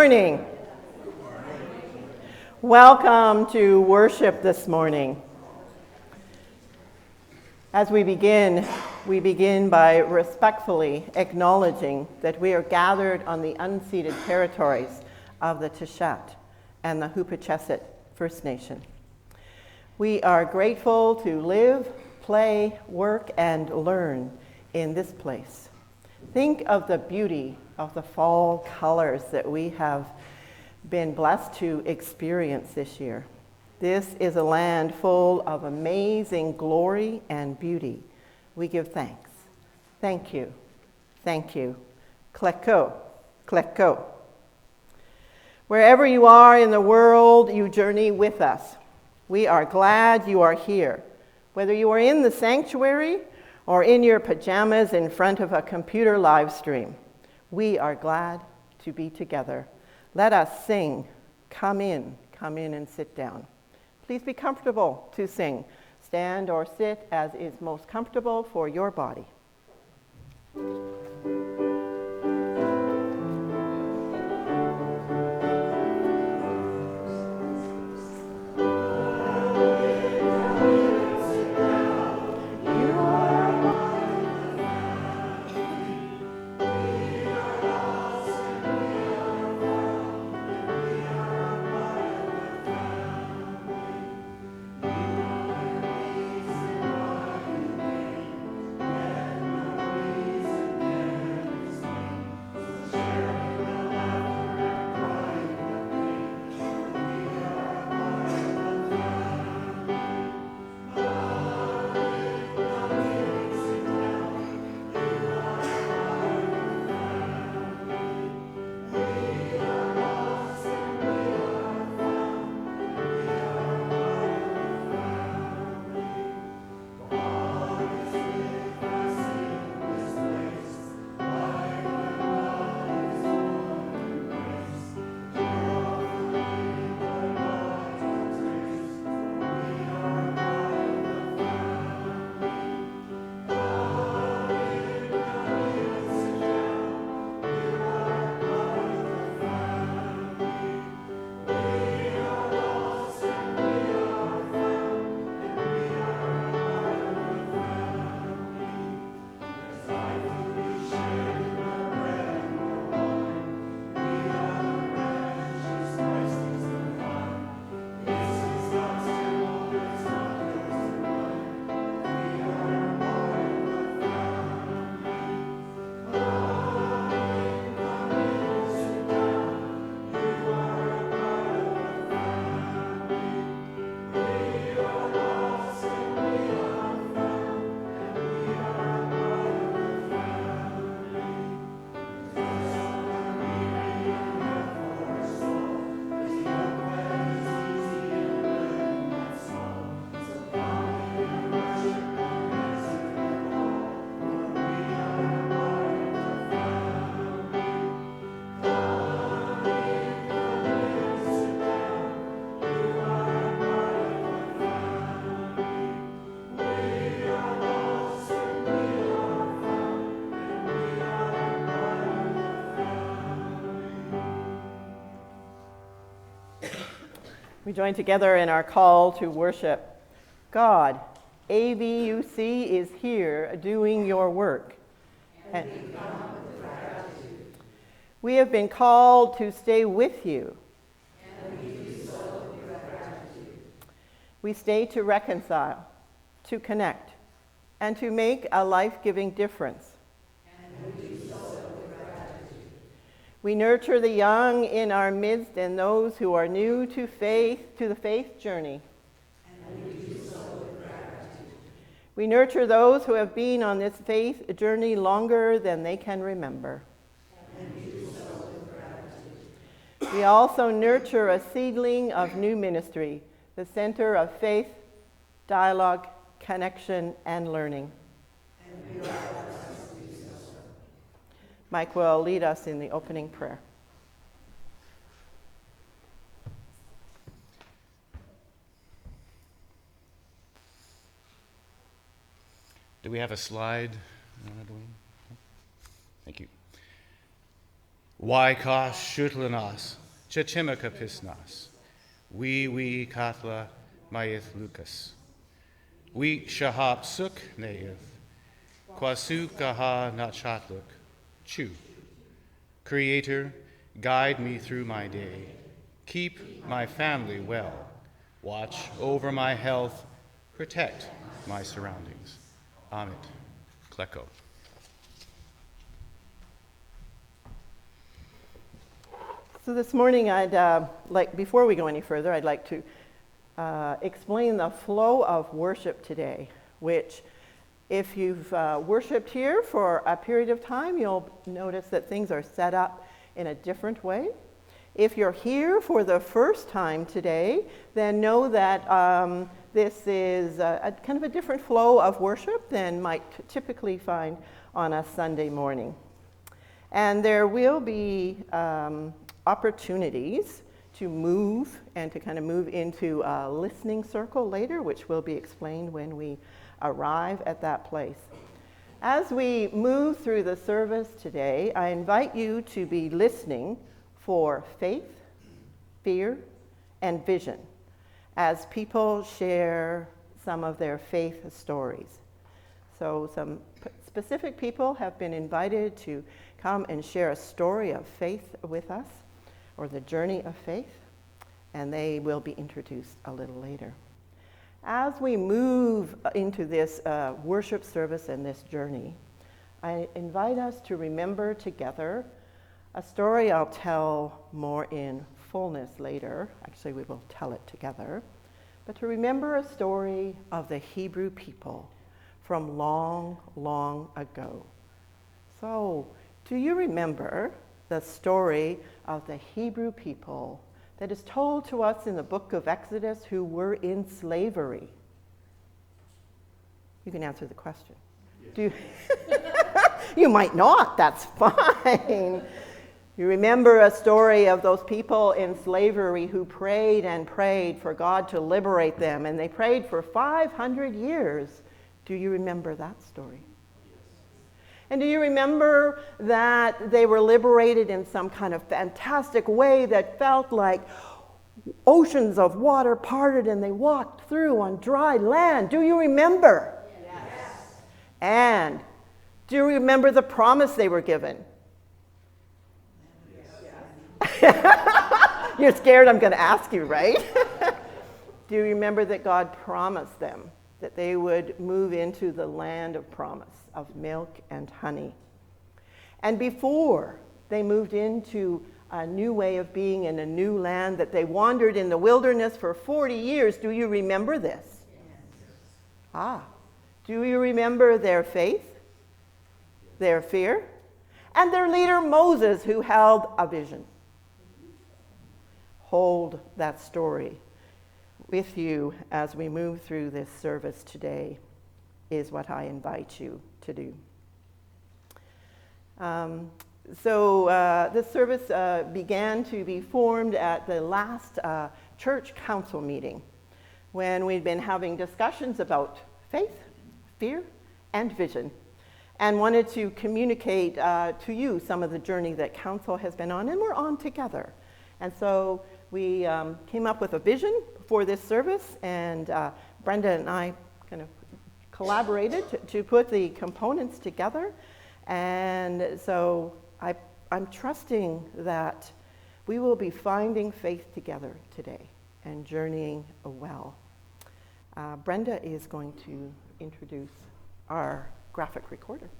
Morning. Welcome to worship this morning. As we begin by respectfully acknowledging that we are gathered on the unceded territories of the Tishat and the Hupacheset First Nation. We are grateful to live, play, work, and learn in this place. Think of the beauty of the fall colors that we have been blessed to experience this year. This is a land full of amazing glory and beauty. We give thanks. Thank you. Thank you. Kleko. Kleko. Wherever you are in the world, you journey with us. We are glad you are here. Whether you are in the sanctuary or in your pajamas in front of a computer live stream, we are glad to be together. Let us sing. Come in and sit down. Please be comfortable to sing. Stand or sit as is most comfortable for your body. We join together in our call to worship. God, AVUC is here doing your work. And we have been called to stay with you. And we do so with gratitude. We stay to reconcile, to connect, and to make a life-giving difference. And we do so with gratitude. We nurture the young in our midst and those who are new to the faith journey. And we do so with gratitude. We nurture those who have been on this faith journey longer than they can remember. And we do so with gratitude. We also nurture a seedling of new ministry, the center of faith, dialogue, connection, and learning. And we are blessed to do so. Mike will lead us in the opening prayer. Do we have a slide? Thank you. Waika shutlanas, chachimaka pisnas. We katla mayith Lucas. We shahap suk neith. Kwasu kaha nachatluk. Chu. Creator, guide me through my day. Keep my family well. Watch over my health. Protect my surroundings. Amit. Kleko. So this morning, before we go any further, I'd like to explain the flow of worship today, which if you've worshiped here for a period of time, you'll notice that things are set up in a different way. If you're here for the first time today, then know that this is a kind of a different flow of worship than might typically find on a Sunday morning. And there will be opportunities to move and to kind of move into a listening circle later, which will be explained when we arrive at that place. As we move through the service today, I invite you to be listening for faith, fear, and vision as people share some of their faith stories. So some specific people have been invited to come and share a story of faith with us, or the journey of faith, and they will be introduced a little later. As we move into this worship service and this journey, I invite us to remember together a story I'll tell more in fullness later. Actually, we will tell it together. But to remember a story of the Hebrew people from long, long ago. So, do you remember the story of the Hebrew people that is told to us in the book of Exodus who were in slavery? You can answer the question. Yes. You might not, that's fine. You remember a story of those people in slavery who prayed and prayed for God to liberate them, and they prayed for 500 years. Do you remember that story? And do you remember that they were liberated in some kind of fantastic way that felt like oceans of water parted and they walked through on dry land? Do you remember? Yes. And do you remember the promise they were given? Yes. You're scared I'm going to ask you, right? Do you remember that God promised them that they would move into the land of promise, of milk and honey? And before they moved into a new way of being in a new land, that they wandered in the wilderness for 40 years, do you remember this? Yes. Do you remember their faith, their fear, and their leader Moses, who held a vision? Hold that story with you as we move through this service today, is what I invite you to do. This service began to be formed at the last church council meeting, when we'd been having discussions about faith, fear, and vision, and wanted to communicate to you some of the journey that council has been on, and we're on together. And so we came up with a vision for this service, and Brenda and I kind of collaborated to put the components together. And so I'm trusting that we will be finding faith together today and journeying well. Brenda is going to introduce our graphic recorder.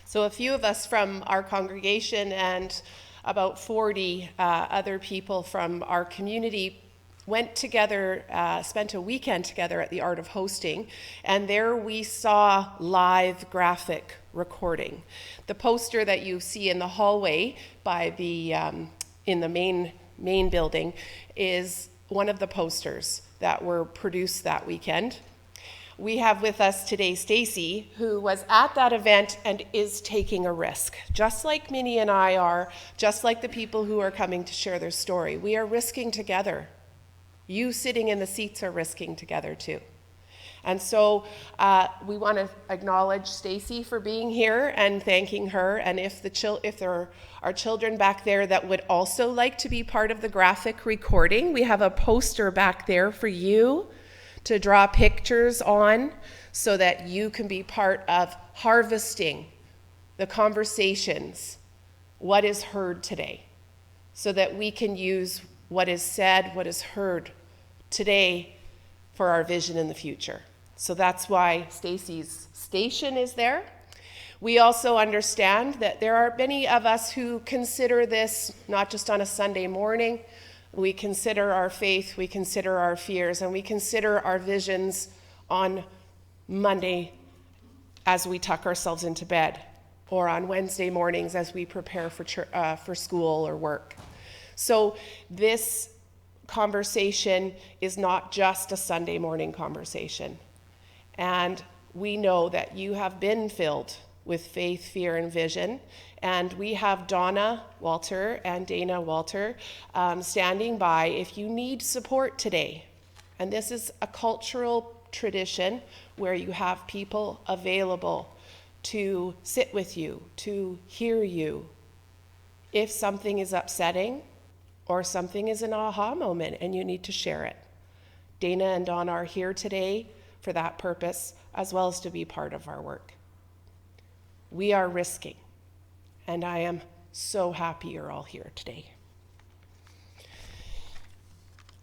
So a few of us from our congregation and about 40 other people from our community went together, spent a weekend together at the Art of Hosting, and there we saw live graphic recording. The poster that you see in the hallway by the in the main building is one of the posters that were produced that weekend. We have with us today Stacy, who was at that event and is taking a risk, just like Minnie and I are, just like the people who are coming to share their story. We are risking together. You sitting in the seats are risking together too. And so we want to acknowledge Stacy for being here and thanking her. And if there are children back there that would also like to be part of the graphic recording, we have a poster back there for you to draw pictures on so that you can be part of harvesting the conversations, what is heard today, so that we can use what is said, what is heard today for our vision in the future. So that's why Stacy's station is there. We also understand that there are many of us who consider this not just on a Sunday morning. We consider our faith, we consider our fears, and we consider our visions on Monday as we tuck ourselves into bed, or on Wednesday mornings as we prepare for school or work. So this conversation is not just a Sunday morning conversation. And we know that you have been filled with faith, fear, and vision. And we have Donna Walter and Dana Walter standing by if you need support today. And this is a cultural tradition where you have people available to sit with you, to hear you. If something is upsetting or something is an aha moment and you need to share it. Dana and Donna are here today for that purpose, as well as to be part of our work. We are risking, and I am so happy you're all here today.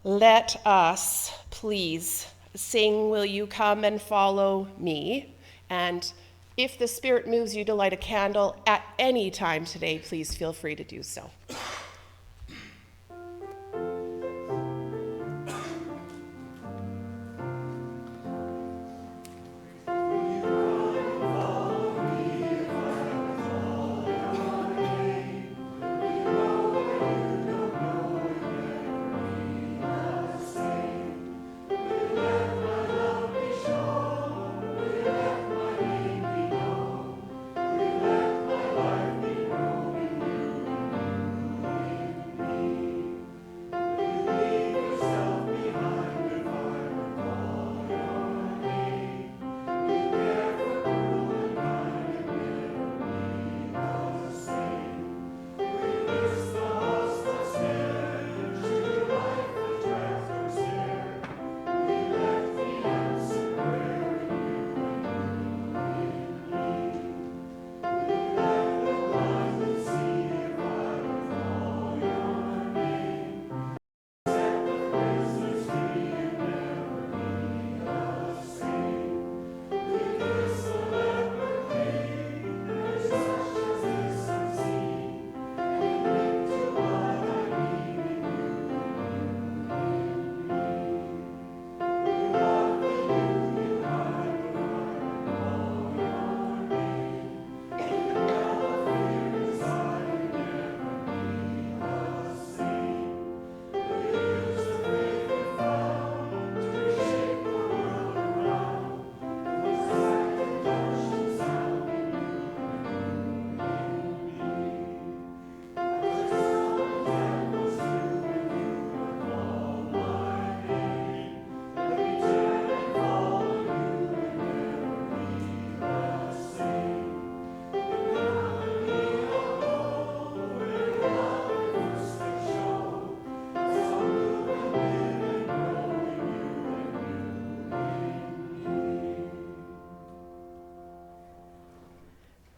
Let us please sing, "Will You Come and Follow Me?" And if the Spirit moves you to light a candle at any time today, please feel free to do so.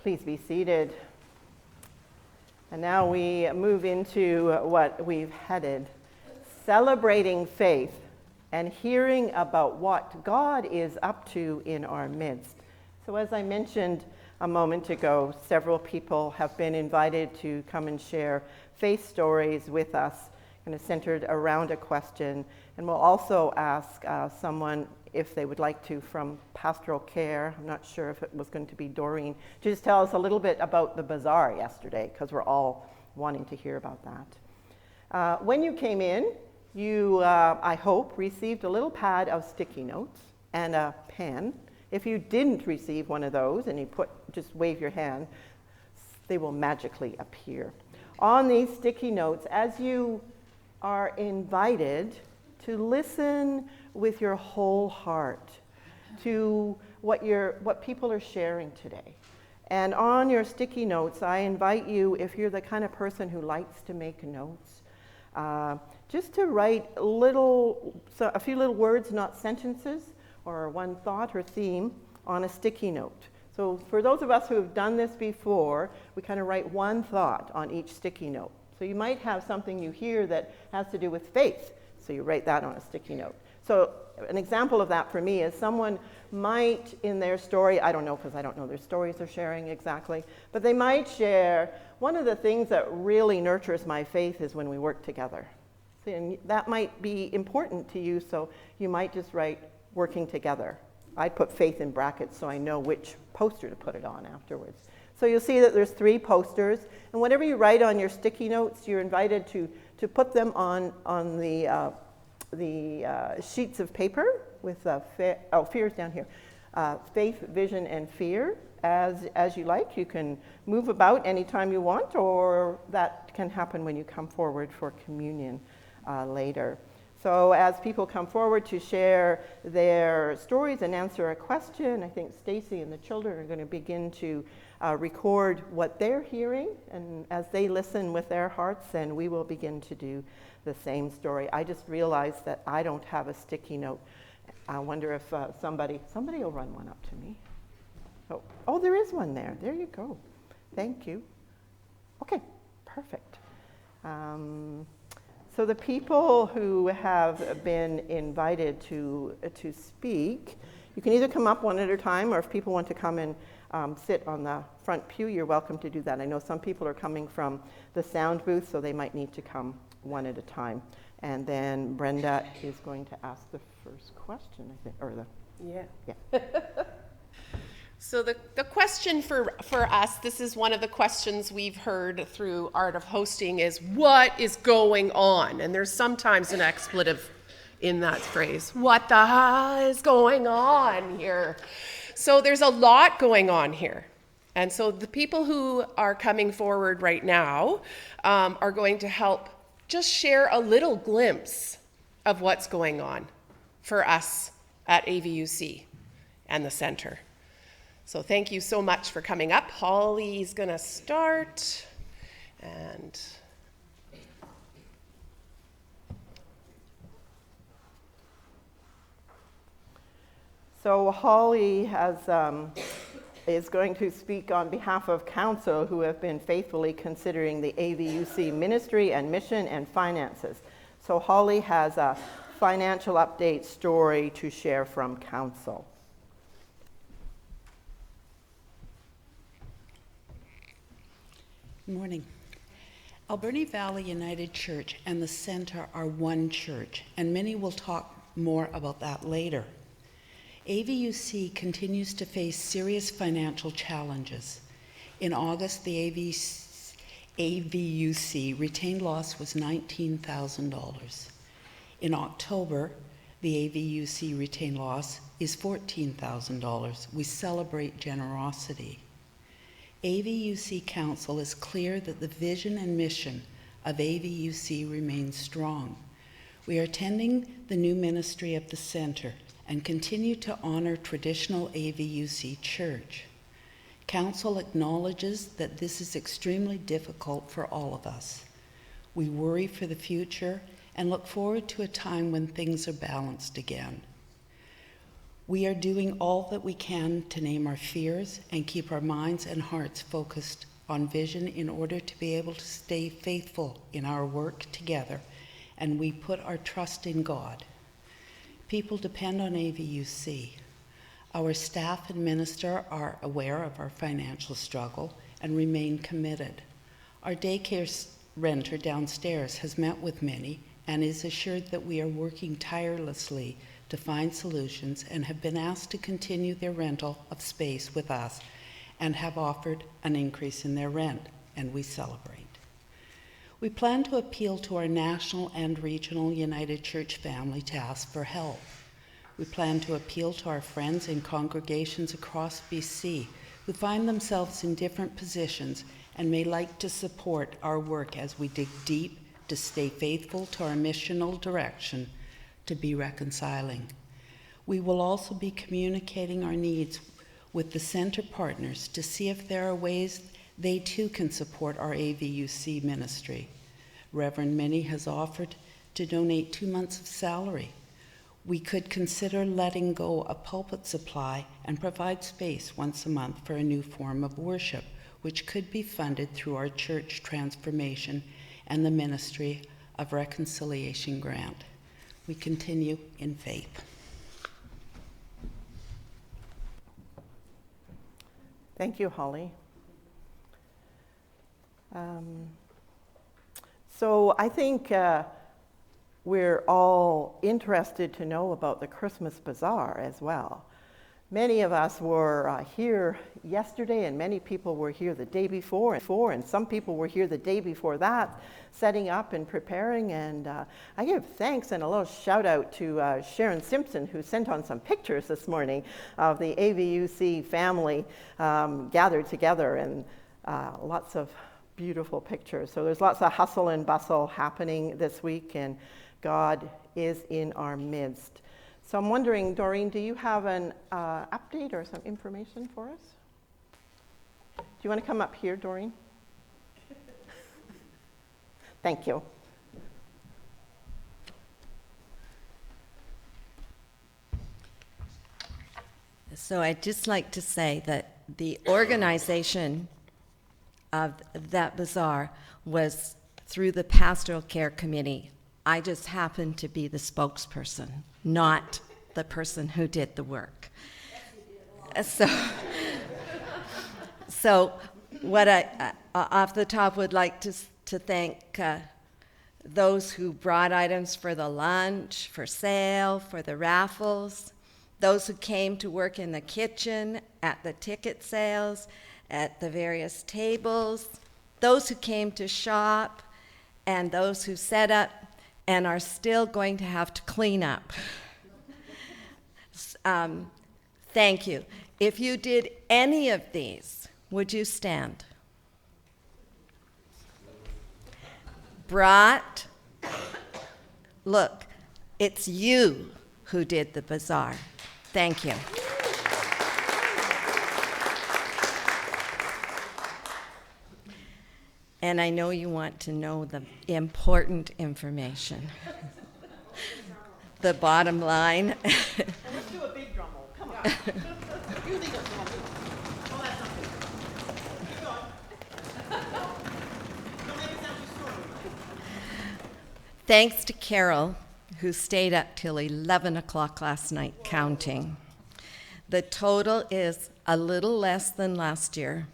Please be seated. And now we move into what we've headed, celebrating faith and hearing about what God is up to in our midst. So as I mentioned a moment ago, several people have been invited to come and share faith stories with us, kind of centered around a question. And we'll also ask someone if they would like to from pastoral care. I'm not sure if it was going to be Doreen, to just tell us a little bit about the bazaar yesterday, because we're all wanting to hear about that. When you came in, you, I hope, received a little pad of sticky notes and a pen. If you didn't receive one of those and you just wave your hand, they will magically appear. On these sticky notes, as you are invited to listen with your whole heart, to what people are sharing today. And on your sticky notes, I invite you, if you're the kind of person who likes to make notes, just to write a few little words, not sentences, or one thought or theme on a sticky note. So for those of us who have done this before, we kind of write one thought on each sticky note. So you might have something you hear that has to do with faith, so you write that on a sticky note. So an example of that for me is someone might, in their story, I don't know because I don't know their stories they're sharing exactly, but they might share, one of the things that really nurtures my faith is when we work together. See, and that might be important to you, so you might just write working together. I'd put faith in brackets so I know which poster to put it on afterwards. So you'll see that there's 3 posters, and whatever you write on your sticky notes, you're invited to put them on the sheets of paper with fear's down here. Faith, vision, and fear as you like. You can move about anytime you want, or that can happen when you come forward for communion later. So as people come forward to share their stories and answer a question, I think Stacy and the children are going to begin to record what they're hearing, and as they listen with their hearts, then we will begin to do the same story. I just realized that I don't have a sticky note. I wonder if somebody will run one up to me. Oh, there is one there. There you go. Thank you. Okay, perfect. So the people who have been invited to speak, you can either come up one at a time, or if people want to come and sit on the front pew, you're welcome to do that. I know some people are coming from the sound booth, so they might need to come one at a time. And then Brenda is going to ask the first question, I think, or yeah. So the question for us, this is one of the questions we've heard through Art of Hosting, is what is going on? And there's sometimes an expletive in that phrase. What the hell is going on here? So there's a lot going on here. And so the people who are coming forward right now are going to help just share a little glimpse of what's going on for us at AVUC and the center. So thank you so much for coming up. Holly's going to start. And so Holly is going to speak on behalf of council who have been faithfully considering the AVUC ministry and mission and finances. So Holly has a financial update story to share from council. Good morning. Alberni Valley United Church and the Center are one church, and many will talk more about that later. AVUC continues to face serious financial challenges. In August, the AVUC retained loss was $19,000. In October, the AVUC retained loss is $14,000. We celebrate generosity. AVUC Council is clear that the vision and mission of AVUC remains strong. We are attending the new ministry of the center and continue to honor traditional AVUC church. Council acknowledges that this is extremely difficult for all of us. We worry for the future and look forward to a time when things are balanced again. We are doing all that we can to name our fears and keep our minds and hearts focused on vision in order to be able to stay faithful in our work together, and we put our trust in God. People depend on AVUC. Our staff and minister are aware of our financial struggle and remain committed. Our daycare renter downstairs has met with many and is assured that we are working tirelessly to find solutions and have been asked to continue their rental of space with us and have offered an increase in their rent, and we celebrate. We plan to appeal to our national and regional United Church family to ask for help. We plan to appeal to our friends in congregations across BC who find themselves in different positions and may like to support our work as we dig deep to stay faithful to our missional direction to be reconciling. We will also be communicating our needs with the center partners to see if there are ways they too can support our AVUC ministry. Reverend Minnie has offered to donate 2 months of salary. We could consider letting go a pulpit supply and provide space once a month for a new form of worship, which could be funded through our church transformation and the Ministry of Reconciliation grant. We continue in faith. Thank you, Holly. So I think we're all interested to know about the Christmas Bazaar as well. Many of us were here yesterday, and many people were here the day before, and some people were here the day before that, setting up and preparing. And I give thanks and a little shout out to Sharon Simpson, who sent on some pictures this morning of the AVUC family gathered together, and lots of beautiful pictures. So there's lots of hustle and bustle happening this week, and God is in our midst. So I'm wondering, Doreen, do you have an update or some information for us? Do you want to come up here, Doreen? Thank you. So I'd just like to say that the organization of that bazaar was through the Pastoral Care Committee. I just happened to be the spokesperson, not the person who did the work. So what I, off the top, would like to thank those who brought items for the lunch, for sale, for the raffles, those who came to work in the kitchen, at the ticket sales, at the various tables, those who came to shop, and those who set up and are still going to have to clean up. Thank you. If you did any of these, would you stand? Brought, look, it's you who did the bazaar. Thank you. And I know you want to know the important information. The bottom line. Let's do a big drum roll. Come on. You think it's normal? Oh, that's not good. Keep going. Don't make it sound too strong. Thanks to Carol, who stayed up till 11 o'clock last night counting. The total is a little less than last year,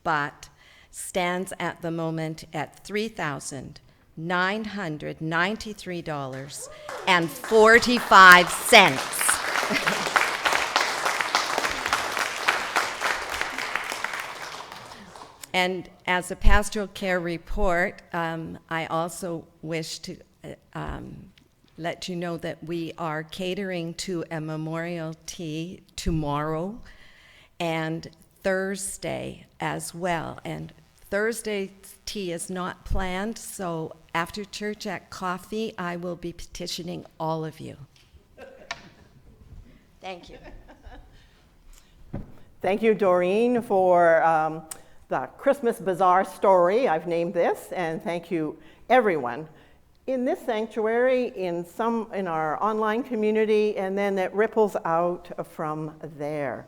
but stands at the moment at $3,993.45. And as a pastoral care report, I also wish to let you know that we are catering to a memorial tea tomorrow and Thursday as well. And Thursday's tea is not planned, so after church at coffee, I will be petitioning all of you. Thank you. Thank you, Doreen, for the Christmas Bazaar story. I've named this, and thank you, everyone in this sanctuary, in our online community, and then it ripples out from there.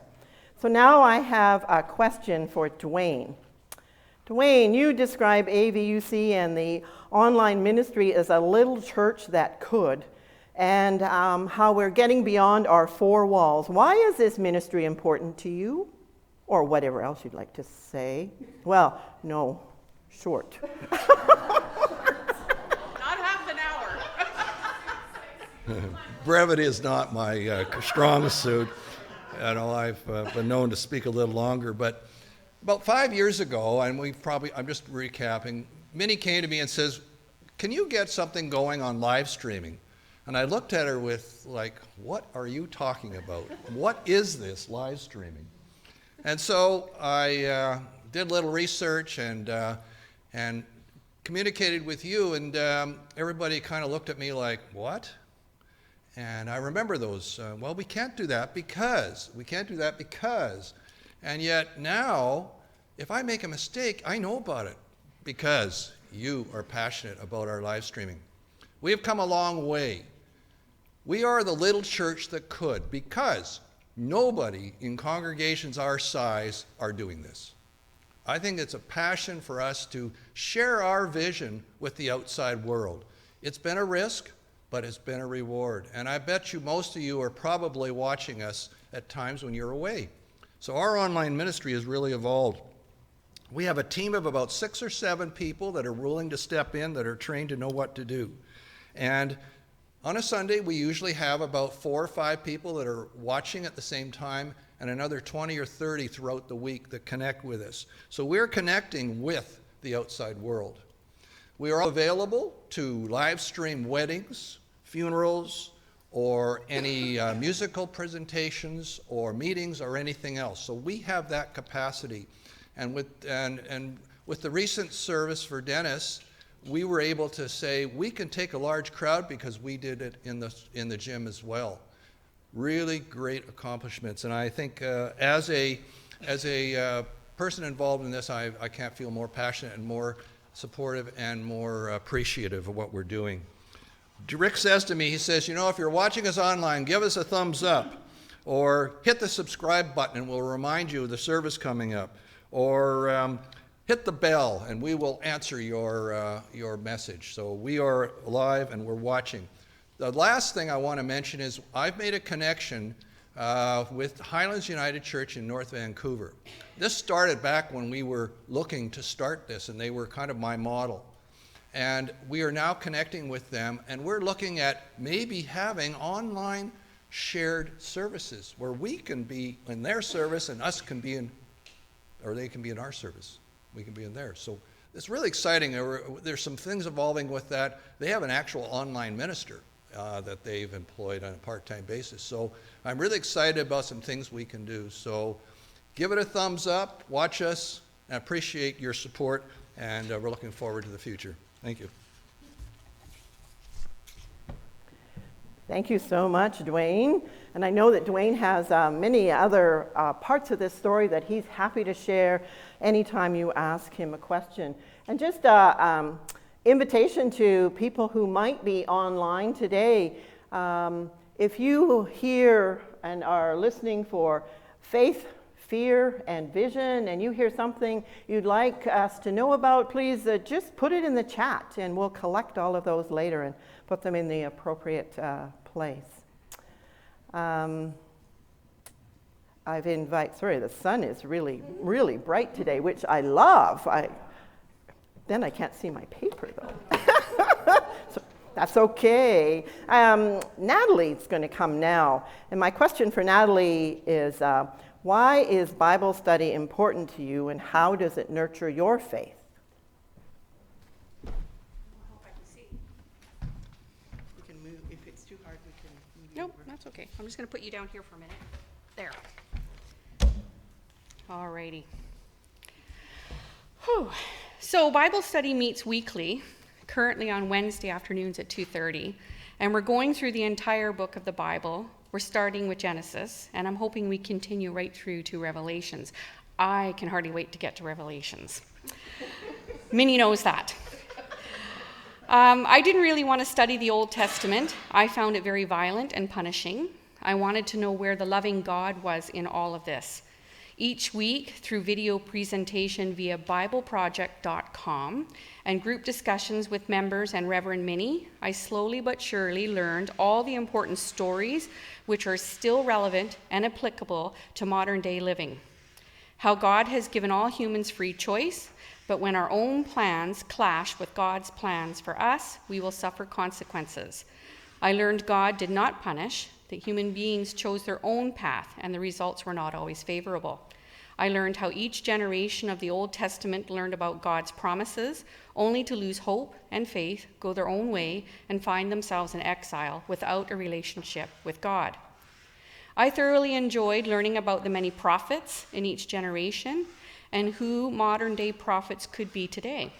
So now I have a question for Dwayne. Dwayne, you describe AVUC and the online ministry as a little church that could, and how we're getting beyond our four walls. Why is this ministry important to you? Or whatever else you'd like to say. Well, no, short. Not half an hour. Brevity is not my strong suit. I know I've been known to speak a little longer, but about 5 years ago, and I'm just recapping, Minnie came to me and says, "Can you get something going on live streaming?" And I looked at her with like, "What are you talking about? What is this live streaming?" And so I did a little research and communicated with you, and everybody kind of looked at me like, "What?" And I remember those, well, we can't do that because, and yet now, if I make a mistake, I know about it because you are passionate about our live streaming. We have come a long way. We are the little church that could because nobody in congregations our size are doing this. I think it's a passion for us to share our vision with the outside world. It's been a risk, but it's been a reward. And I bet you most of you are probably watching us at times when you're away. So our online ministry has really evolved. We have a team of about 6 or 7 people that are willing to step in, that are trained to know what to do. And on a Sunday, we usually have about 4 or 5 people that are watching at the same time, and another 20 or 30 throughout the week that connect with us. So we're connecting with the outside world. We are available to live stream weddings, funerals, or any musical presentations or meetings or anything else. So we have that capacity. And with the recent service for Dennis, we were able to say we can take a large crowd because we did it in the gym as well. Really great accomplishments. And I think as a person involved in this, I can't feel more passionate and more supportive and more appreciative of what we're doing. Rick says to me, he says, if you're watching us online, give us a thumbs up, or hit the subscribe button and we'll remind you of the service coming up, or hit the bell and we will answer your message. So we are live and we're watching. The last thing I want to mention is I've made a connection with Highlands United Church in North Vancouver. This started back when we were looking to start this, and they were kind of my model. And we are now connecting with them, and we're looking at maybe having online shared services where we can be in their service and us can be in, or they can be in our service. We can be in theirs. So it's really exciting. There's some things evolving with that. They have an actual online minister that they've employed on a part-time basis. So I'm really excited about some things we can do. So give it a thumbs up, watch us, and I appreciate your support, and we're looking forward to the future. Thank you. Thank you so much, Dwayne. And I know that Dwayne has many other parts of this story that he's happy to share anytime you ask him a question. And just invitation to people who might be online today. If you hear and are listening for faith, fear, and vision, and you hear something you'd like us to know about, please just put it in the chat, and we'll collect all of those later and put them in the appropriate place. The sun is really, really bright today, which I love. Then I can't see my paper, though. So that's okay. Natalie's going to come now. And my question for Natalie is, why is Bible study important to you, and how does it nurture your faith? I hope I can see. We can move. If it's too hard, we can move. Nope, that's okay. I'm just going to put you down here for a minute. There. Alrighty. Whew. So Bible study meets weekly, currently on Wednesday afternoons at 2:30, and we're going through the entire book of the Bible. We're starting with Genesis, and I'm hoping we continue right through to Revelations. I can hardly wait to get to Revelations. Minnie knows that. I didn't really want to study the Old Testament. I found it very violent and punishing. I wanted to know where the loving God was in all of this. Each week, through video presentation via BibleProject.com and group discussions with members and Reverend Minnie, I slowly but surely learned all the important stories which are still relevant and applicable to modern day living. How God has given all humans free choice, but when our own plans clash with God's plans for us, we will suffer consequences. I learned God did not punish, that human beings chose their own path, and the results were not always favorable. I learned how each generation of the Old Testament learned about God's promises, only to lose hope and faith, go their own way, and find themselves in exile without a relationship with God. I thoroughly enjoyed learning about the many prophets in each generation and who modern-day prophets could be today.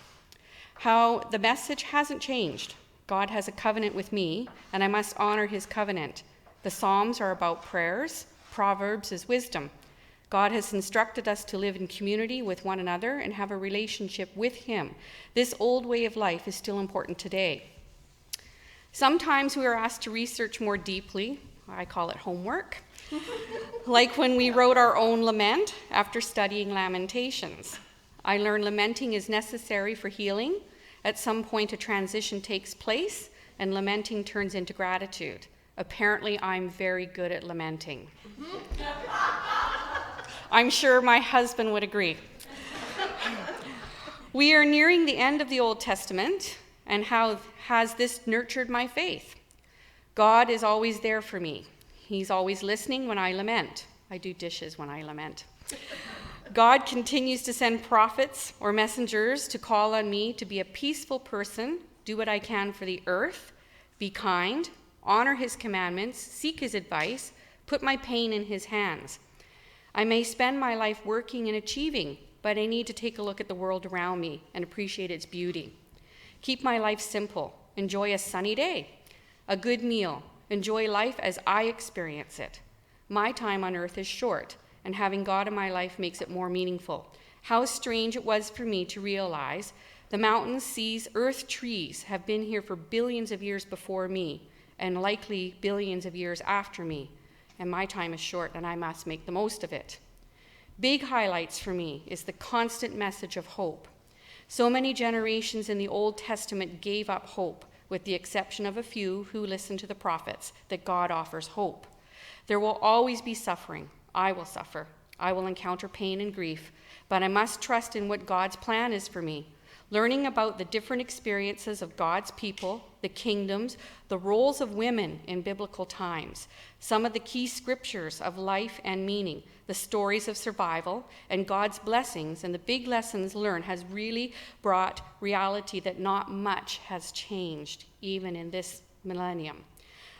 How the message hasn't changed, God has a covenant with me, and I must honor his covenant. The Psalms are about prayers. Proverbs is wisdom. God has instructed us to live in community with one another and have a relationship with him. This old way of life is still important today. Sometimes we are asked to research more deeply. I call it homework. Like when we wrote our own lament after studying Lamentations. I learned lamenting is necessary for healing. At some point, a transition takes place, and lamenting turns into gratitude. Apparently, I'm very good at lamenting. I'm sure my husband would agree. We are nearing the end of the Old Testament, and how has this nurtured my faith? God is always there for me. He's always listening when I lament. I do dishes when I lament. God continues to send prophets or messengers to call on me to be a peaceful person, do what I can for the earth, be kind, honor his commandments, seek his advice, put my pain in his hands. I may spend my life working and achieving, but I need to take a look at the world around me and appreciate its beauty. Keep my life simple. Enjoy a sunny day, a good meal. Enjoy life as I experience it. My time on earth is short, and having God in my life makes it more meaningful. How strange it was for me to realize the mountains, seas, earth, trees have been here for billions of years before me, and likely billions of years after me. And my time is short, and I must make the most of it. Big highlights for me is the constant message of hope. So many generations in the Old Testament gave up hope, with the exception of a few who listened to the prophets, that God offers hope. There will always be suffering. I will suffer. I will encounter pain and grief, but I must trust in what God's plan is for me. Learning about the different experiences of God's people, the kingdoms, the roles of women in biblical times, some of the key scriptures of life and meaning, the stories of survival, and God's blessings and the big lessons learned has really brought reality that not much has changed, even in this millennium.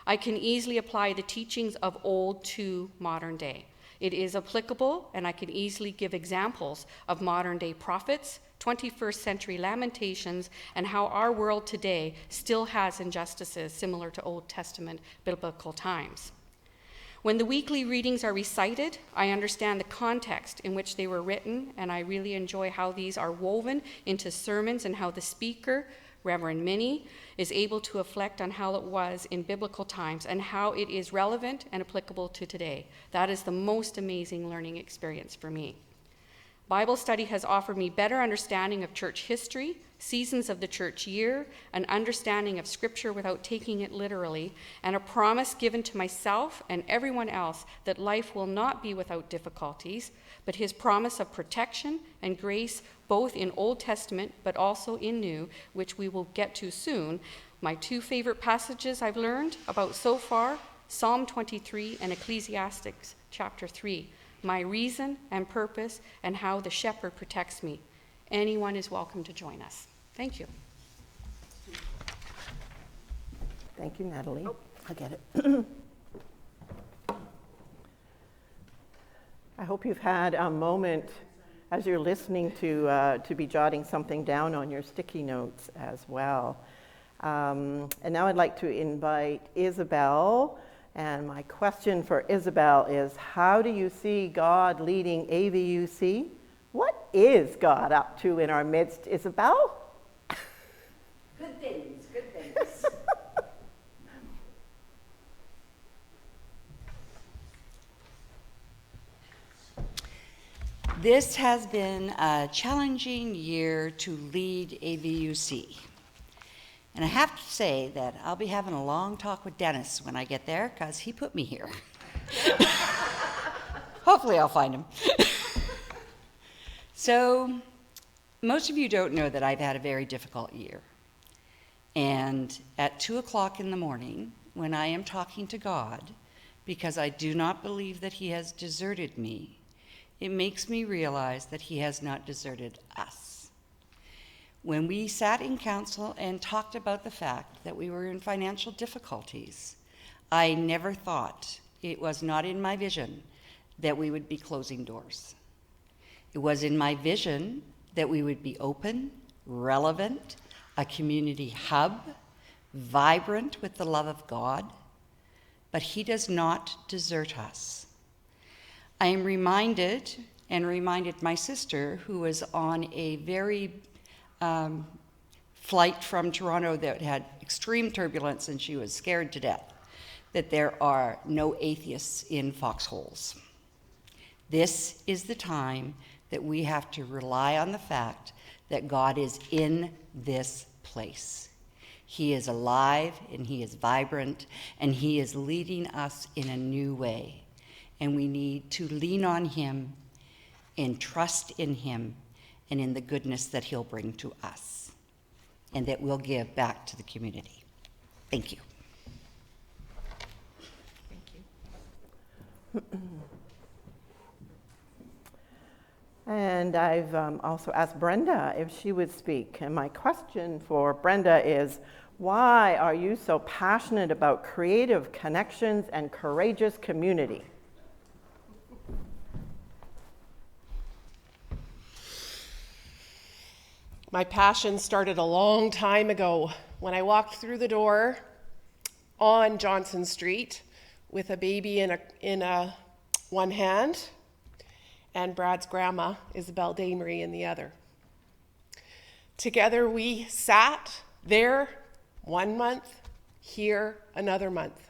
I can easily apply the teachings of old to modern day. It is applicable, and I can easily give examples of modern day prophets, 21st century lamentations, and how our world today still has injustices similar to Old Testament biblical times. When the weekly readings are recited, I understand the context in which they were written, and I really enjoy how these are woven into sermons and how the speaker, Reverend Minnie, is able to reflect on how it was in biblical times and how it is relevant and applicable to today. That is the most amazing learning experience for me. Bible study has offered me better understanding of church history, seasons of the church year, an understanding of Scripture without taking it literally, and a promise given to myself and everyone else that life will not be without difficulties, but his promise of protection and grace both in Old Testament but also in New, which we will get to soon. My two favorite passages I've learned about so far, Psalm 23 and Ecclesiastes chapter 3. My reason and purpose, and how the shepherd protects me. Anyone is welcome to join us. Thank you. Thank you, Natalie. I'll get it. I hope you've had a moment as you're listening to be jotting something down on your sticky notes as well. And now I'd like to invite Isabel. And my question for Isabel is, how do you see God leading AVUC? What is God up to in our midst, Isabel? Good things, good things. This has been a challenging year to lead AVUC. And I have to say that I'll be having a long talk with Dennis when I get there, because he put me here. Hopefully I'll find him. So, most of you don't know that I've had a very difficult year. And at 2 o'clock in the morning, when I am talking to God, because I do not believe that he has deserted me, it makes me realize that he has not deserted us. When we sat in council and talked about the fact that we were in financial difficulties, I never thought, it was not in my vision, that we would be closing doors. It was in my vision that we would be open, relevant, a community hub, vibrant with the love of God, but he does not desert us. I am reminded my sister, who was on a very flight from Toronto that had extreme turbulence and she was scared to death, that there are no atheists in foxholes. This is the time that we have to rely on the fact that God is in this place. He is alive and he is vibrant and he is leading us in a new way. And we need to lean on him and trust in him and in the goodness that he'll bring to us and that we'll give back to the community. Thank you. And I've also asked Brenda if she would speak. And my question for Brenda is, why are you so passionate about creative connections and courageous community? My passion started a long time ago when I walked through the door on Johnson Street with a baby in one hand and Brad's grandma, Isabel Damery, in the other. Together we sat there 1 month, here another month.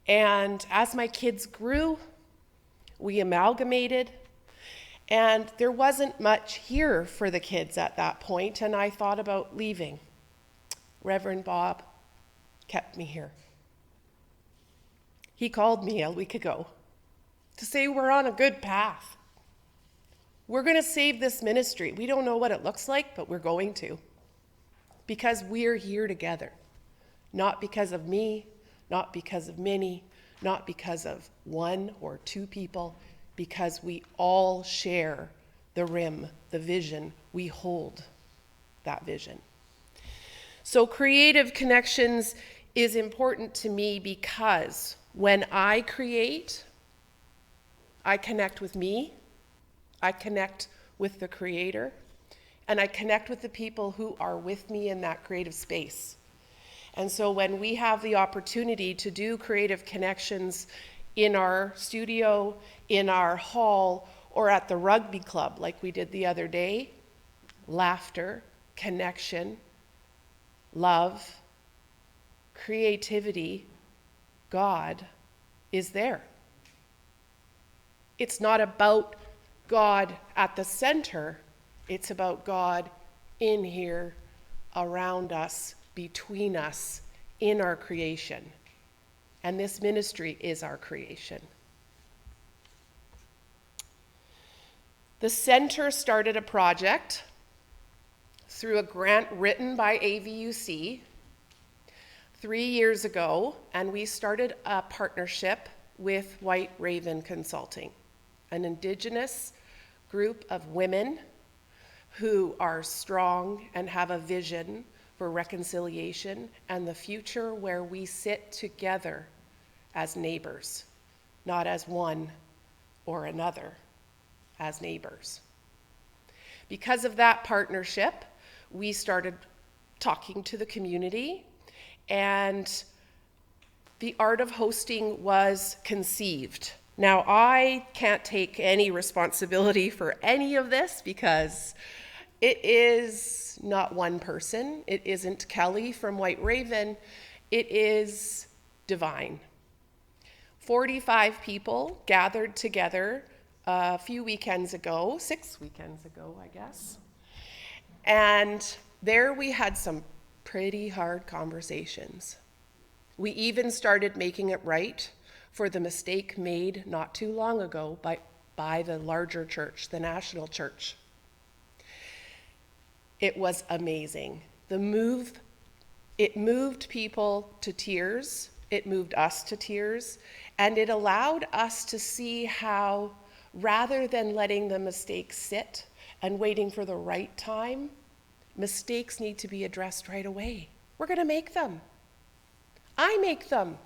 And as my kids grew, we amalgamated, and there wasn't much here for the kids at that point, and I thought about leaving. Reverend Bob kept me here. He called me a week ago to say we're on a good path. We're going to save this ministry. We don't know what it looks like, but we're going to. Because we're here together. Not because of me, not because of many, not because of one or two people, because we all share the rim, the vision. We hold that vision. So creative connections is important to me because when I create, I connect with me, I connect with the Creator, and I connect with the people who are with me in that creative space. And so when we have the opportunity to do creative connections in our studio, in our hall, or at the rugby club like we did the other day, laughter, connection, love, creativity, God is there. It's not about God at the center, it's about God in here, around us, between us, in our creation. And this ministry is our creation. The center started a project through a grant written by AVUC 3 years ago, and we started a partnership with White Raven Consulting, an Indigenous group of women who are strong and have a vision for reconciliation and the future where we sit together as neighbors, not as one or another, as neighbors. Because of that partnership, we started talking to the community, and the art of hosting was conceived. Now, I can't take any responsibility for any of this because it is not one person. It isn't Kelly from White Raven. It is divine. 45 people gathered together a few weekends ago, 6 weekends ago, I guess. And there we had some pretty hard conversations. We even started making it right for the mistake made not too long ago by the larger church, the national church. It was amazing. It moved people to tears. It moved us to tears. And it allowed us to see how, rather than letting the mistake sit and waiting for the right time, mistakes need to be addressed right away. We're going to make them. I make them.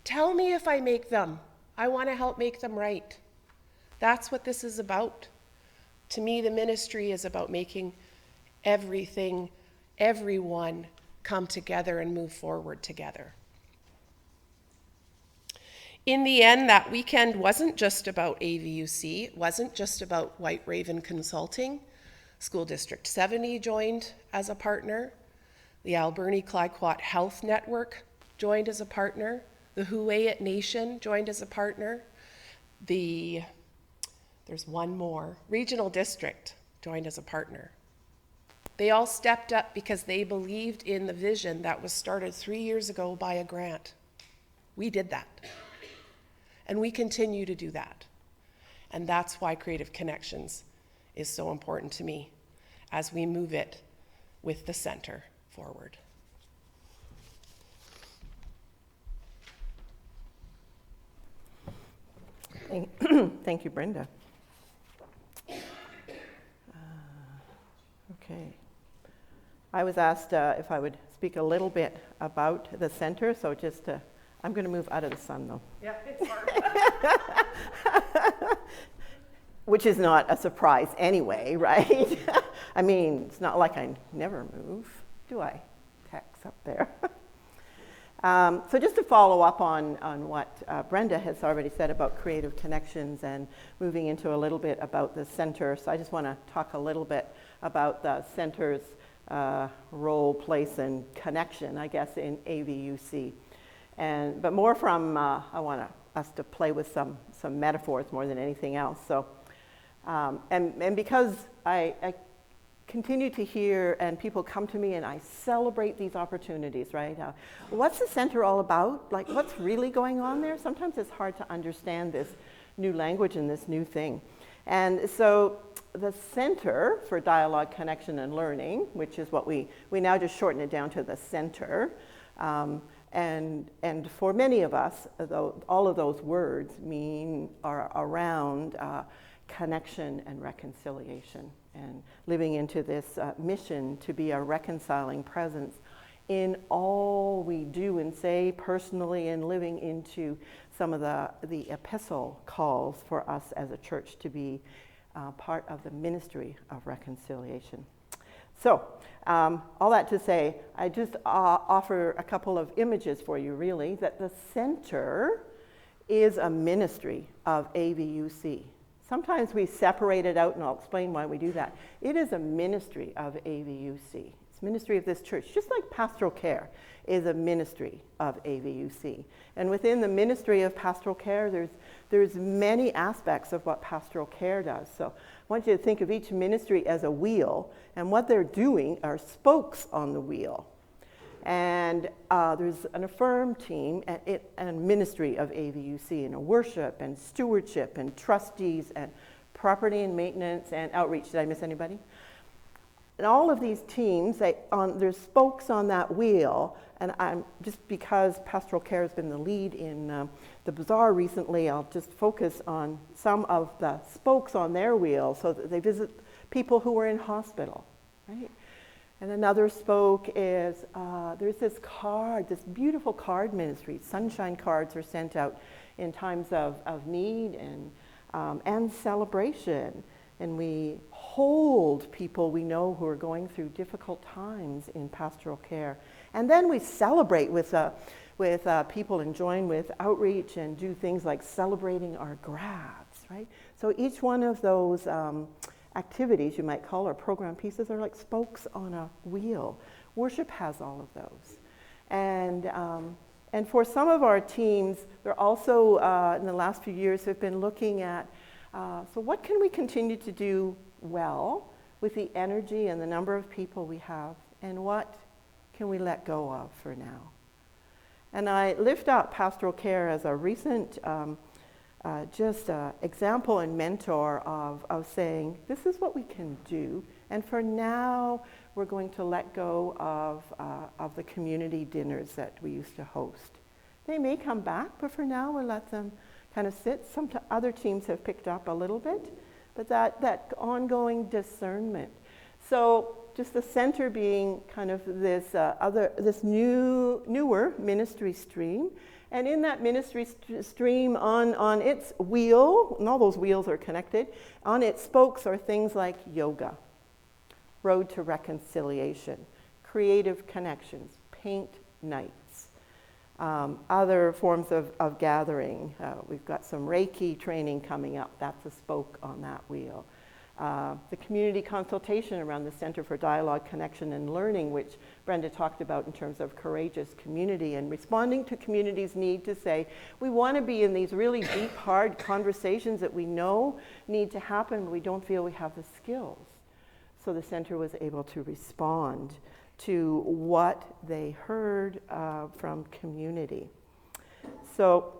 Tell me if I make them. I want to help make them right. That's what this is about. To me, the ministry is about making everything, everyone come together and move forward together. In the end, that weekend wasn't just about AVUC, it wasn't just about White Raven Consulting. School District 70 joined as a partner. The Alberni Clyquot Health Network joined as a partner. The Huayet Nation joined as a partner. There's one more, Regional District joined as a partner. They all stepped up because they believed in the vision that was started 3 years ago by a grant. We did that. And we continue to do that. And that's why Creative Connections is so important to me as we move it with the center forward. Thank you, Brenda. Okay. I was asked if I would speak a little bit about the center, so I'm going to move out of the sun, though. Yeah, it's hard. Which is not a surprise anyway, right? I mean, it's not like I never move, do I? Text up there. So just to follow up on what Brenda has already said about Creative Connections and moving into a little bit about the center. So I just want to talk a little bit about the center's role, place, and connection, I guess, in AVUC. But more from, I want us to play with some metaphors more than anything else. So, and because I continue to hear and people come to me and I celebrate these opportunities, right? What's the center all about? Like, what's really going on there? Sometimes it's hard to understand this new language and this new thing. And so the Center for Dialogue, Connection, and Learning, which is what we now just shorten it down to the center. And for many of us, all of those words are around connection and reconciliation and living into this mission to be a reconciling presence in all we do and say personally, and living into some of the epistle calls for us as a church to be part of the ministry of reconciliation. So, all that to say, I just offer a couple of images for you, really, that the center is a ministry of AVUC. Sometimes we separate it out, and I'll explain why we do that. It is a ministry of AVUC. It's ministry of this church, just like pastoral care is a ministry of AVUC. And within the ministry of pastoral care, there's many aspects of what pastoral care does. So I want you to think of each ministry as a wheel, and what they're doing are spokes on the wheel. And there's an affirm team and ministry of AVUC, and a worship and stewardship and trustees and property and maintenance and outreach. Did I miss anybody? And all of these teams, there's spokes on that wheel, and I'm just because pastoral care has been the lead in the bazaar recently, I'll just focus on some of the spokes on their wheel so that they visit people who are in hospital, right? And another spoke is there's this beautiful card ministry. Sunshine cards are sent out in times of need and celebration. And we hold people we know who are going through difficult times in pastoral care. And then we celebrate with people and join with outreach and do things like celebrating our grads, right? So each one of those activities, you might call, or program pieces, are like spokes on a wheel. Worship has all of those. And for some of our teams, they're also, in the last few years, have been looking at so what can we continue to do well with the energy and the number of people we have, and what can we let go of for now? And I lift up pastoral care as a recent example and mentor of saying, this is what we can do, and for now, we're going to let go of the community dinners that we used to host. They may come back, but for now, we'll let them kind of sit. Some other teams have picked up a little bit, but that ongoing discernment. So just the center being kind of this newer ministry stream, and in that ministry stream on its wheel, and all those wheels are connected, on its spokes are things like yoga, road to reconciliation, creative connections, paint nights, other forms of gathering. We've got some Reiki training coming up. That's a spoke on that wheel. The community consultation around the Center for Dialogue, Connection, and Learning, which Brenda talked about in terms of courageous community and responding to community's need to say, we want to be in these really deep, hard conversations that we know need to happen, but we don't feel we have the skills. So the center was able to respond to what they heard from community. So,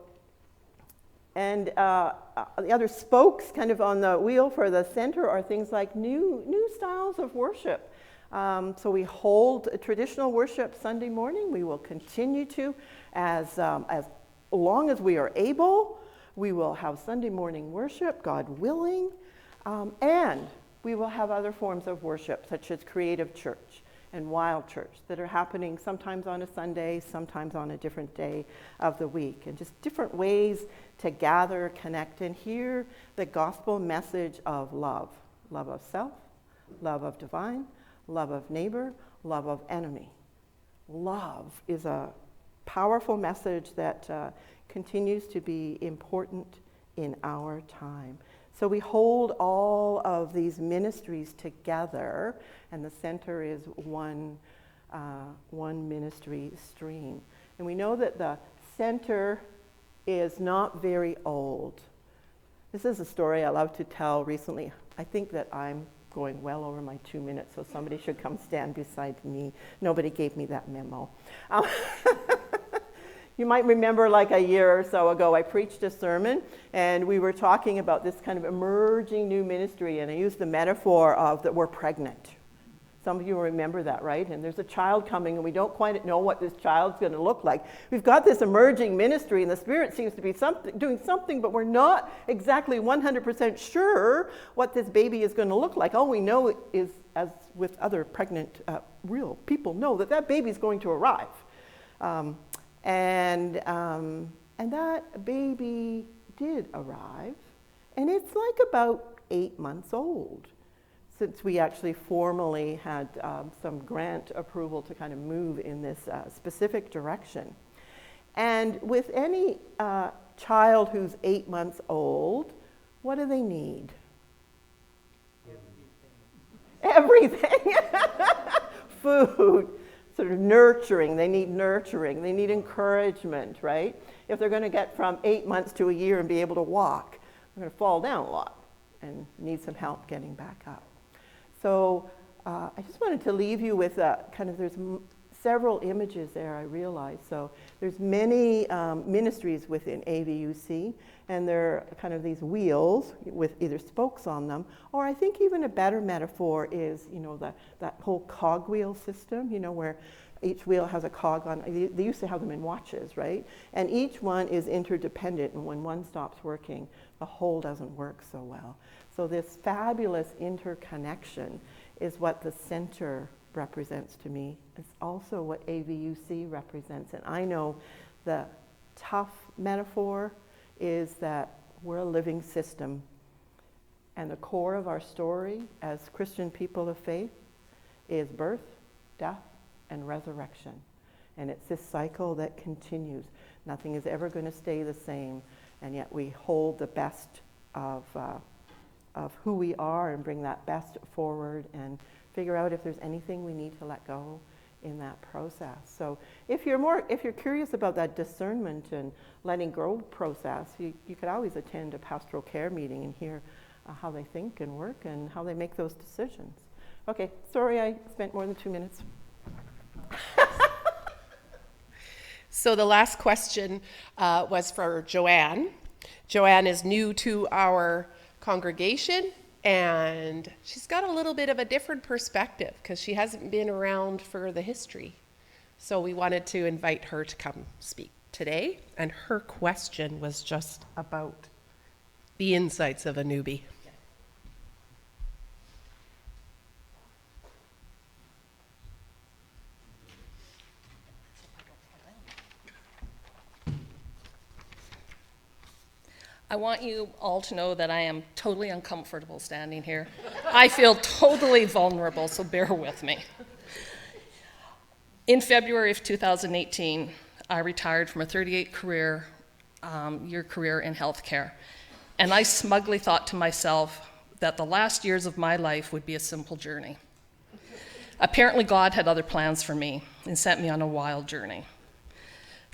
and the other spokes kind of on the wheel for the center are things like new styles of worship. So we hold a traditional worship Sunday morning. We will continue to, as long as we are able, we will have Sunday morning worship, God willing, and we will have other forms of worship, such as creative church and wild church, that are happening sometimes on a Sunday, sometimes on a different day of the week, and just different ways to gather, connect, and hear the gospel message of love. Love of self, love of divine, love of neighbor, love of enemy. Love is a powerful message that continues to be important in our time. So we hold all of these ministries together, and the center is one ministry stream. And we know that the center is not very old. This is a story I love to tell recently. I think that I'm going well over my 2 minutes, so somebody should come stand beside me. Nobody gave me that memo. You might remember like a year or so ago, I preached a sermon, and we were talking about this kind of emerging new ministry, and I used the metaphor of that we're pregnant. Some of you remember that, right? And there's a child coming, and we don't quite know what this child's going to look like. We've got this emerging ministry, and the Spirit seems to be doing something, but we're not exactly 100% sure what this baby is going to look like. All we know is, as with other pregnant real people, know that that baby is going to arrive. And that baby did arrive, and it's like about 8 months old since we actually formally had some grant approval to kind of move in this specific direction. And with any child who's 8 months old, what do they need? Everything. Food. Sort of nurturing, they need encouragement, right? If they're going to get from 8 months to a year and be able to walk, they're going to fall down a lot and need some help getting back up. So I just wanted to leave you with there's several images there, I realize. So there's many ministries within AVUC, and they're kind of these wheels with either spokes on them, or I think even a better metaphor is, that whole cogwheel system, where each wheel has a cog on. They used to have them in watches, right? And each one is interdependent, and when one stops working, the whole doesn't work so well. So this fabulous interconnection is what the center represents to me. It's also what AVUC represents. And I know the tough metaphor is that we're a living system, and the core of our story as Christian people of faith is birth, death, and resurrection. And it's this cycle that continues. Nothing is ever going to stay the same, and yet we hold the best of who we are and bring that best forward and figure out if there's anything we need to let go in that process. So if you're curious about that discernment and letting go process, you could always attend a pastoral care meeting and hear how they think and work and how they make those decisions. Okay, sorry I spent more than 2 minutes. So the last question was for Joanne. Joanne is new to our congregation, and she's got a little bit of a different perspective because she hasn't been around for the history. So we wanted to invite her to come speak today, and her question was just about the insights of a newbie. I want you all to know that I am totally uncomfortable standing here. I feel totally vulnerable, so bear with me. In February of 2018, I retired from a 38-year career in healthcare, and I smugly thought to myself that the last years of my life would be a simple journey. Apparently, God had other plans for me and sent me on a wild journey.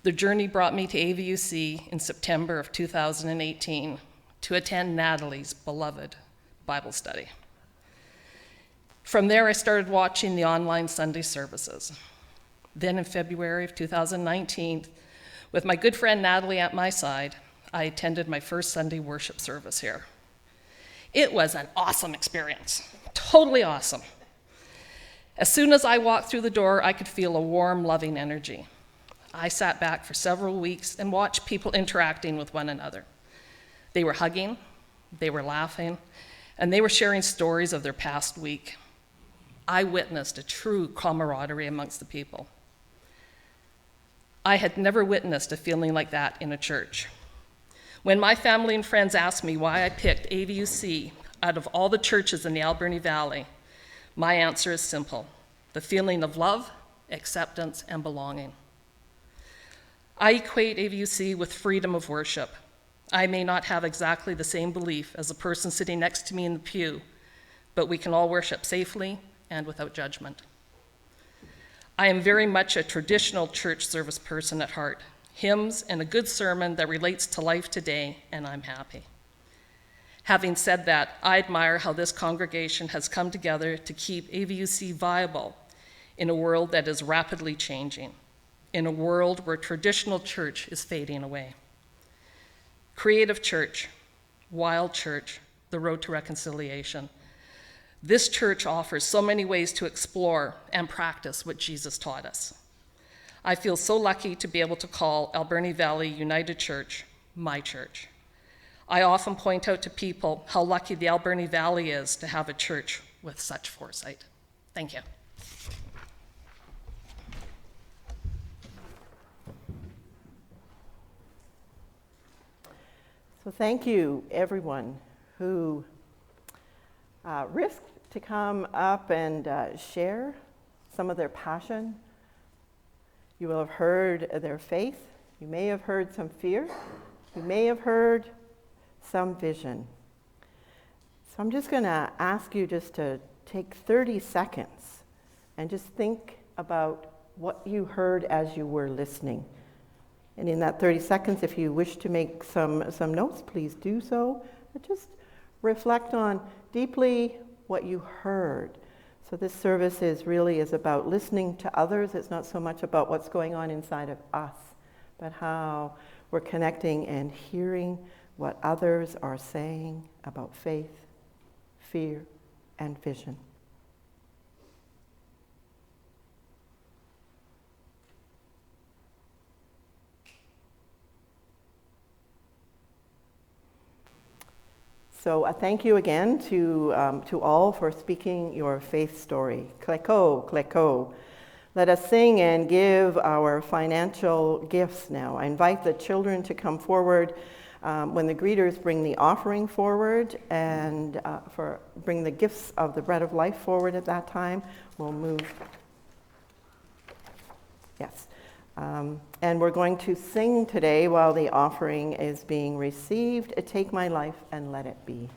The journey brought me to AVUC in September of 2018 to attend Natalie's beloved Bible study. From there, I started watching the online Sunday services. Then in February of 2019, with my good friend Natalie at my side, I attended my first Sunday worship service here. It was an awesome experience, totally awesome. As soon as I walked through the door, I could feel a warm, loving energy. I sat back for several weeks and watched people interacting with one another. They were hugging, they were laughing, and they were sharing stories of their past week. I witnessed a true camaraderie amongst the people. I had never witnessed a feeling like that in a church. When my family and friends asked me why I picked AVUC out of all the churches in the Alberni Valley, my answer is simple: the feeling of love, acceptance, and belonging. I equate AVUC with freedom of worship. I may not have exactly the same belief as the person sitting next to me in the pew, but we can all worship safely and without judgment. I am very much a traditional church service person at heart. Hymns and a good sermon that relates to life today, and I'm happy. Having said that, I admire how this congregation has come together to keep AVUC viable in a world that is rapidly changing, in a world where traditional church is fading away. Creative church, wild church, the road to reconciliation. This church offers so many ways to explore and practice what Jesus taught us. I feel so lucky to be able to call Alberni Valley United Church my church. I often point out to people how lucky the Alberni Valley is to have a church with such foresight. Thank you. So thank you, everyone who risked to come up and share some of their passion. You will have heard their faith. You may have heard some fear. You may have heard some vision. So I'm just going to ask you just to take 30 seconds and just think about what you heard as you were listening. And in that 30 seconds, if you wish to make some notes, please do so. But just reflect on deeply what you heard. So this service is about listening to others. It's not so much about what's going on inside of us, but how we're connecting and hearing what others are saying about faith, fear, and vision. So thank you again to all for speaking your faith story. Kleko, kleko. Let us sing and give our financial gifts now. I invite the children to come forward when the greeters bring the offering forward and bring the gifts of the bread of life forward at that time. We'll move. Yes. And we're going to sing today while the offering is being received, Take My Life and Let It Be.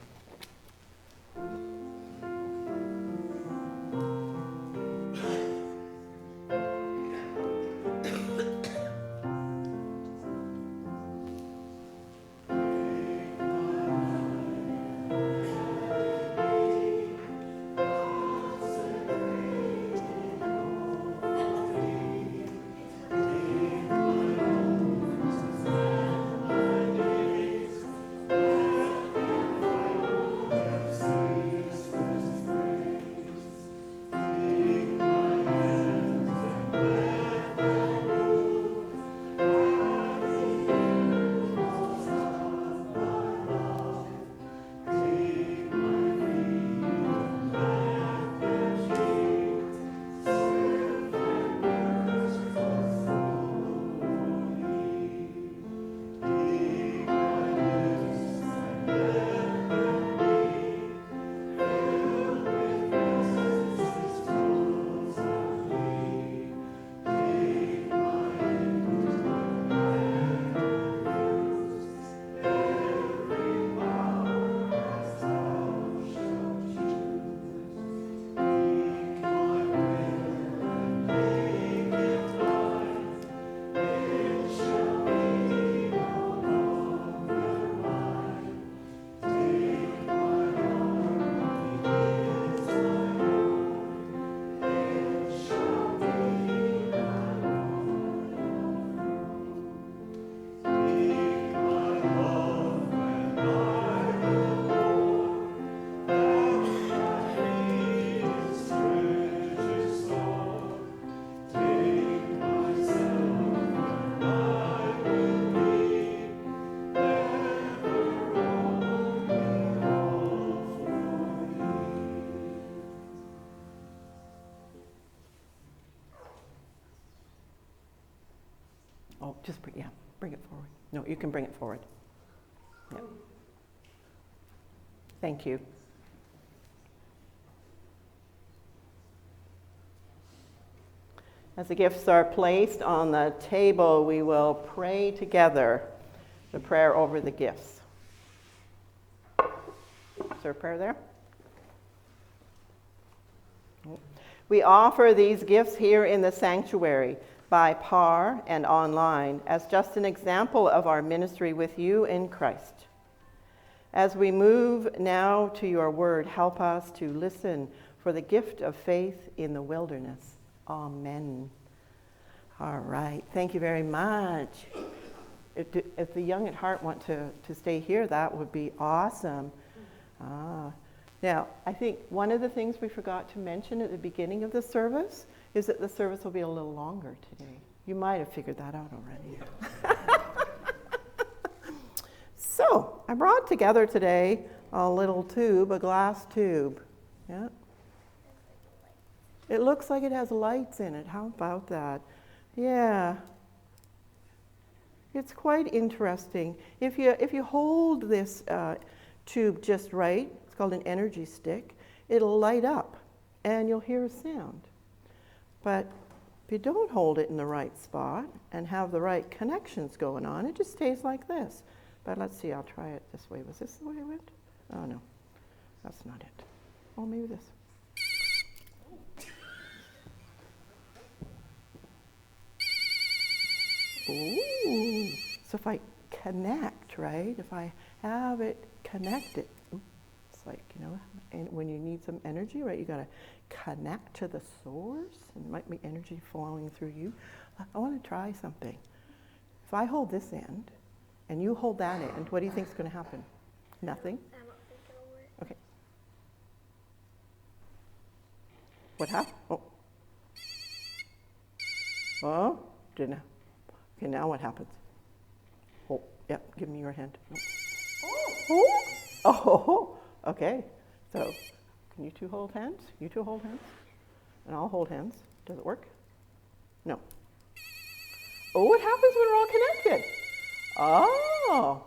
Oh, just bring it forward. No, you can bring it forward. Yeah. Thank you. As the gifts are placed on the table, we will pray together the prayer over the gifts. Is there a prayer there? We offer these gifts here in the sanctuary by par and online as just an example of our ministry with you in Christ. As we move now to your word, help us to listen for the gift of faith in the wilderness. Amen. All right. Thank you very much. If the young at heart want to stay here, that would be awesome. Now, I think one of the things we forgot to mention at the beginning of the service is that the service will be a little longer today. You might have figured that out already. So, I brought together today a little tube, a glass tube. Yeah. It looks like it has lights in it. How about that? Yeah. It's quite interesting. If you hold this tube just right, it's called an energy stick, it'll light up and you'll hear a sound. But if you don't hold it in the right spot and have the right connections going on, it just stays like this. But let's see, I'll try it this way. Was this the way it went? Oh no, that's not it. Oh, maybe this. Ooh. So if I connect, right? If I have it connected, it's like, and when you need some energy, right? You got to connect to the source, and there might be energy flowing through you. I want to try something. If I hold this end, and you hold that end, what do you think is going to happen? Nothing? I don't think it'll work. Okay. What happened? Oh, didn't. Okay, now what happens? Oh, yeah, give me your hand. Oh, okay. So, can you two hold hands? You two hold hands? And I'll hold hands. Does it work? No. Oh, what happens when we're all connected? Oh.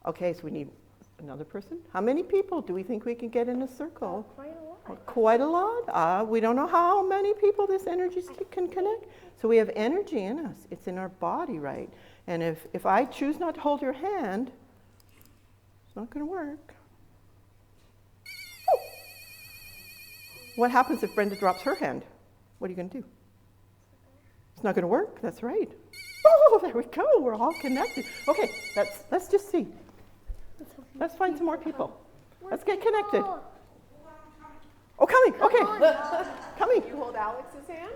Okay, so we need another person. How many people do we think we can get in a circle? Quite a lot. Quite a lot. We don't know how many people this energy stick can connect. So we have energy in us. It's in our body, right? And if I choose not to hold your hand, it's not going to work. Oh. What happens if Brenda drops her hand? What are you going to do? It's not going to work. That's right. Oh, there we go. We're all connected. Okay, let's just see. Let's find some more people. Let's get connected. Oh, coming. Okay. Coming. You hold Alex's hand,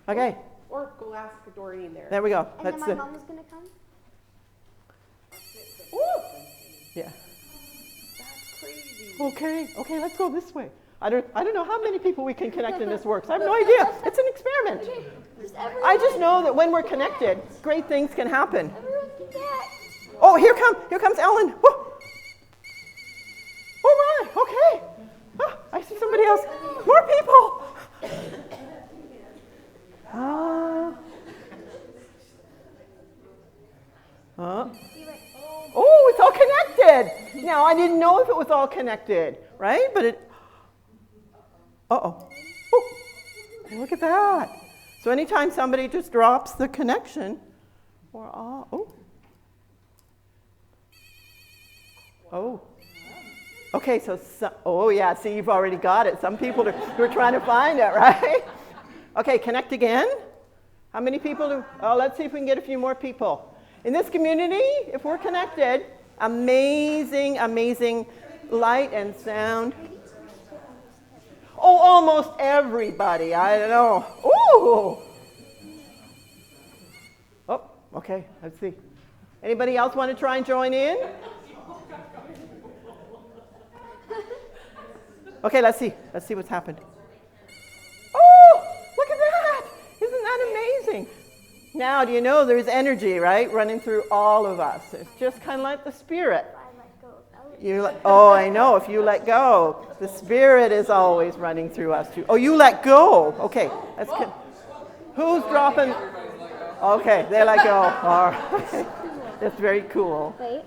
Okay. or go ask Doreen there. There we go. And then my mom is going to come? Yeah. That's crazy. Okay, let's go this way. I don't know how many people we can connect in this works. I have no idea. It's an experiment. I just know that when we're connected, great things can happen. Oh, here comes Ellen. Whoa. Oh my, okay. Oh, I see somebody else. More people. Oh, it's all connected. Now, I didn't know if it was all connected, right? But it, oh, look at that. So anytime somebody just drops the connection, we're all, Okay, so yeah, see, you've already got it. Some people are trying to find it, right? Okay, connect again. How many people do, let's see if we can get a few more people. In this community, if we're connected, amazing, amazing light and sound. Oh, almost everybody, I don't know. Ooh! Oh, okay, let's see. Anybody else want to try and join in? Okay, let's see what's happened. Oh, look at that! Isn't that amazing? Now, do you know there's energy, right, running through all of us? It's just kind of like the Spirit. I know, if you let go, the Spirit is always running through us too. Oh, you let go. Okay, who's dropping? Okay, they let go. All right. That's very cool. Wait.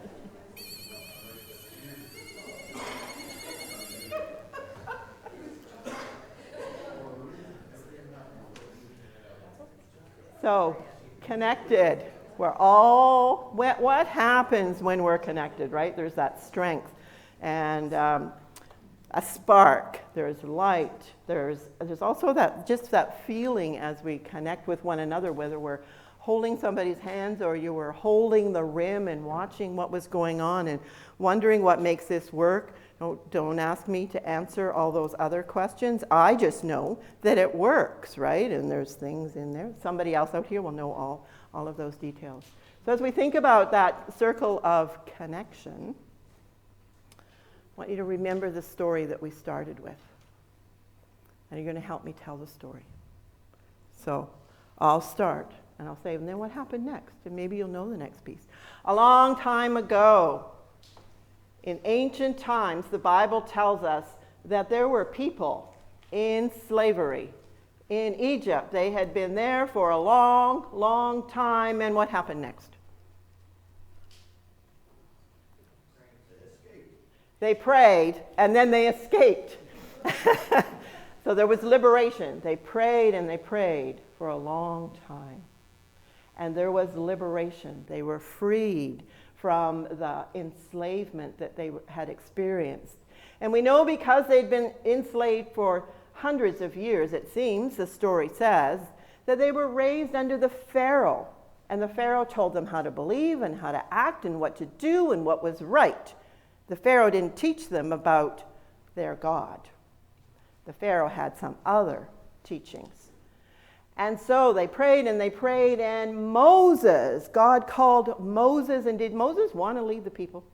So, connected. We're all, what happens when we're connected, right? There's that strength and a spark. There's light. There's also that feeling as we connect with one another, whether we're holding somebody's hands or you were holding the rim and watching what was going on and wondering what makes this work. Don't ask me to answer all those other questions. I just know that it works, right? And there's things in there. Somebody else out here will know all of those details. So as we think about that circle of connection, I want you to remember the story that we started with. And you're going to help me tell the story. So I'll start and I'll say, and then what happened next? And maybe you'll know the next piece. A long time ago, in ancient times, the Bible tells us that there were people in slavery in Egypt. They had been there for a long, long time. And what happened next? They prayed, and then they escaped. So there was liberation. They prayed and they prayed for a long time. And there was liberation. They were freed from the enslavement that they had experienced. And we know because they'd been enslaved for hundreds of years, it seems, the story says, that they were raised under the Pharaoh. And the Pharaoh told them how to believe and how to act and what to do and what was right. The Pharaoh didn't teach them about their God. The Pharaoh had some other teachings. And so they prayed, and Moses, God called Moses, and did Moses want to lead the people?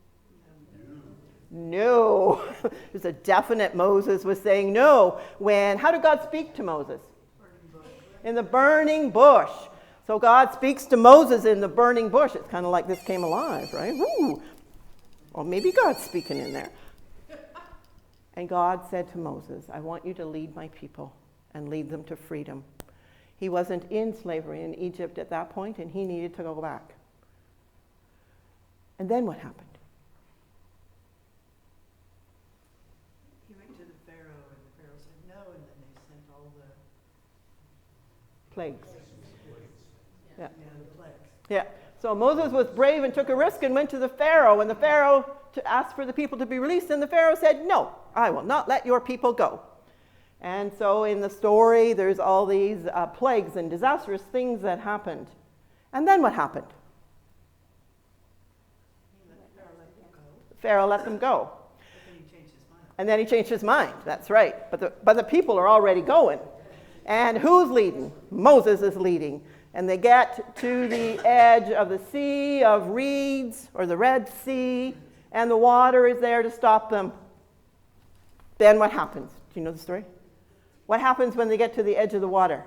No. There's a definite Moses was saying no. How did God speak to Moses? In the burning bush. So God speaks to Moses in the burning bush. It's kind of like this came alive, right? Woo. Well, maybe God's speaking in there. And God said to Moses, I want you to lead my people and lead them to freedom. He wasn't in slavery in Egypt at that point, and he needed to go back. And then what happened? He went to the Pharaoh, and the Pharaoh said no, and then they sent all the Plagues. Yeah. the plagues. Yeah. So Moses was brave and took a risk and went to the Pharaoh, and the Pharaoh to ask for the people to be released, and the Pharaoh said, no, I will not let your people go. And so in the story, there's all these plagues and disastrous things that happened. And then what happened? Pharaoh let them go. And then he changed his mind. That's right. But the people are already going. And who's leading? Moses is leading. And they get to the edge of the Sea of Reeds, or the Red Sea, and the water is there to stop them. Then what happens? Do you know the story? What happens when they get to the edge of the water?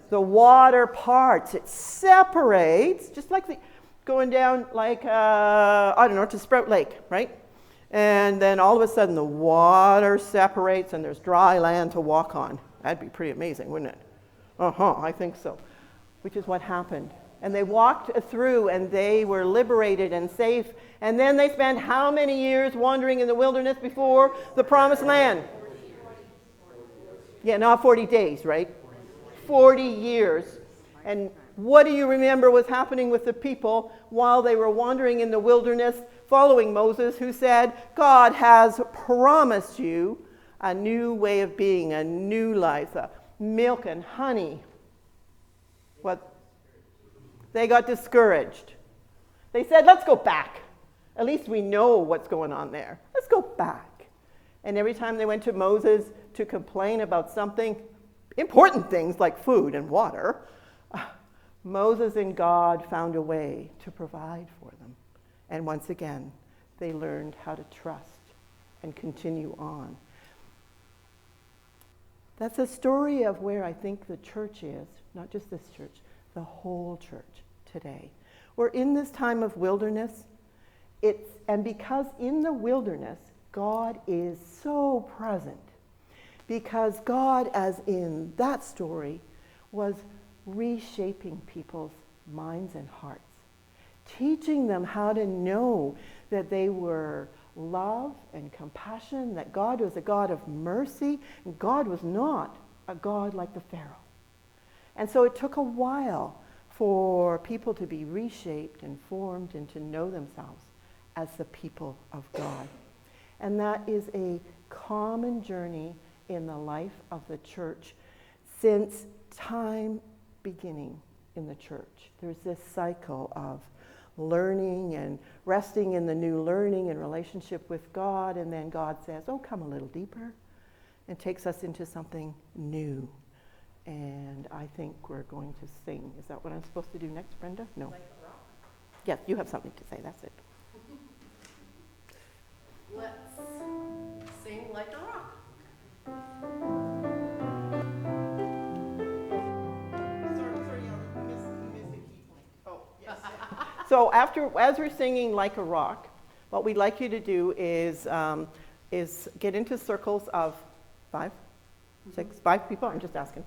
The water parts. It separates, just like going down like, to Sprout Lake, right? And then all of a sudden the water separates and there's dry land to walk on. That'd be pretty amazing, wouldn't it? I think so. Which is what happened. And they walked through and they were liberated and safe. And then they spent how many years wandering in the wilderness before the promised land? Yeah, not 40 days, right? 40 years. And what do you remember was happening with the people while they were wandering in the wilderness following Moses, who said, God has promised you a new way of being, a new life, milk and honey. What? They got discouraged. They said, let's go back. At least we know what's going on there. Let's go back. And every time they went to Moses to complain about something, important things like food and water, Moses and God found a way to provide for them. And once again, they learned how to trust and continue on. That's a story of where I think the church is, not just this church, the whole church today. We're in this time of wilderness, and because in the wilderness, God is so present. Because God, as in that story, was reshaping people's minds and hearts, teaching them how to know that they were love and compassion, that God was a God of mercy, and God was not a God like the Pharaoh. And so it took a while for people to be reshaped and formed and to know themselves as the people of God. And that is a common journey in the life of the church since time beginning in the church. There's this cycle of learning and resting in the new learning and relationship with God, and then God says, oh, come a little deeper, and takes us into something new. And I think we're going to sing. Is that what I'm supposed to do next, Brenda? No. Like a rock. Yes, you have something to say. That's it. Let's sing like a rock. So as we're singing Like a Rock, what we'd like you to do is get into circles of 5 people, I'm just asking.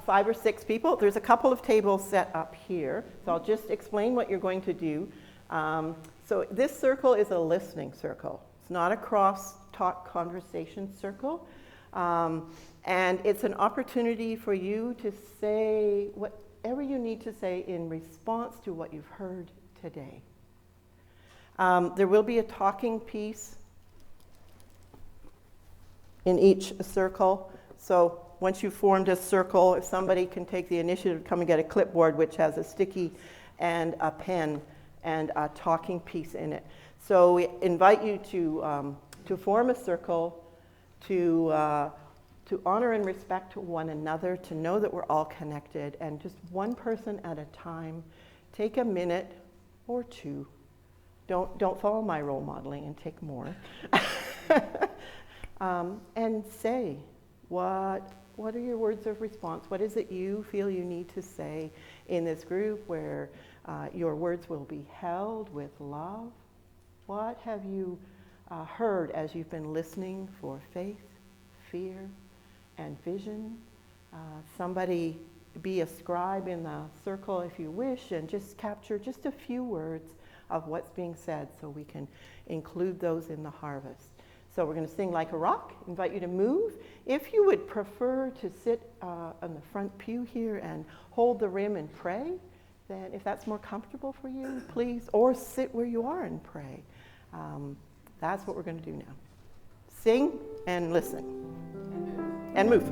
5 or 6 people. There's a couple of tables set up here, so I'll just explain what you're going to do. So this circle is a listening circle. It's not a cross-talk conversation circle. And it's an opportunity for you to say whatever you need to say in response to what you've heard today. There will be a talking piece in each circle. So once you've formed a circle, if somebody can take the initiative to come and get a clipboard which has a sticky and a pen and a talking piece in it. So we invite you to form a circle, to honor and respect one another, to know that we're all connected, and just one person at a time, take a minute or 2. Don't follow my role modeling and take more. And say, what are your words of response? What is it you feel you need to say in this group where your words will be held with love? What have you heard as you've been listening for faith, fear, and vision? Somebody be a scribe in the circle if you wish, and just capture just a few words of what's being said so we can include those in the harvest. So we're going to sing Like a Rock. Invite you to move. If you would prefer to sit on the front pew here and hold the rim and pray, then if that's more comfortable for you, please, or sit where you are and pray. That's what we're going to do now. Sing and listen. And move.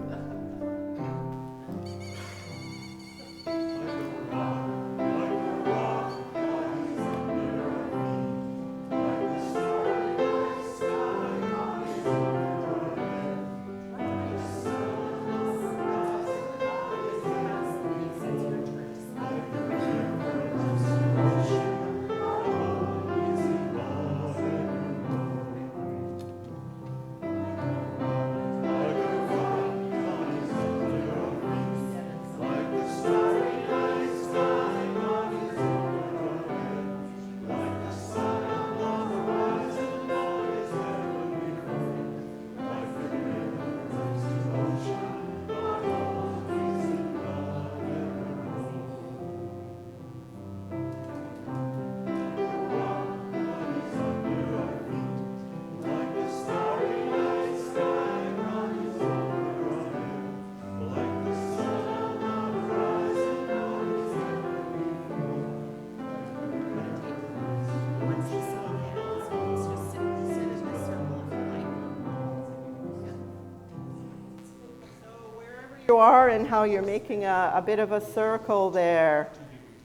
You are and how you're making a bit of a circle there,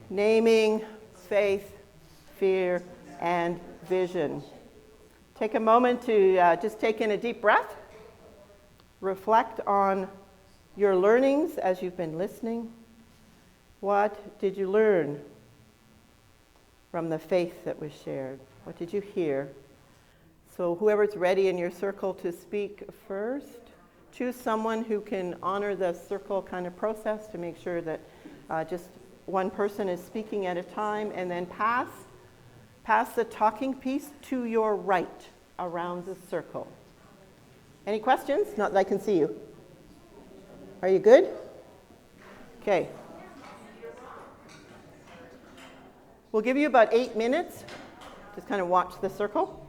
naming faith, fear, and vision. Take a moment to just take in a deep breath. Reflect on your learnings as you've been listening. What did you learn from the faith that was shared? What did you hear? So whoever's ready in your circle to speak first, choose someone who can honor the circle kind of process to make sure that just one person is speaking at a time, and then pass the talking piece to your right around the circle. Any questions? Not that I can see you. Are you good? Okay. We'll give you about 8 minutes. Just kind of watch the circle.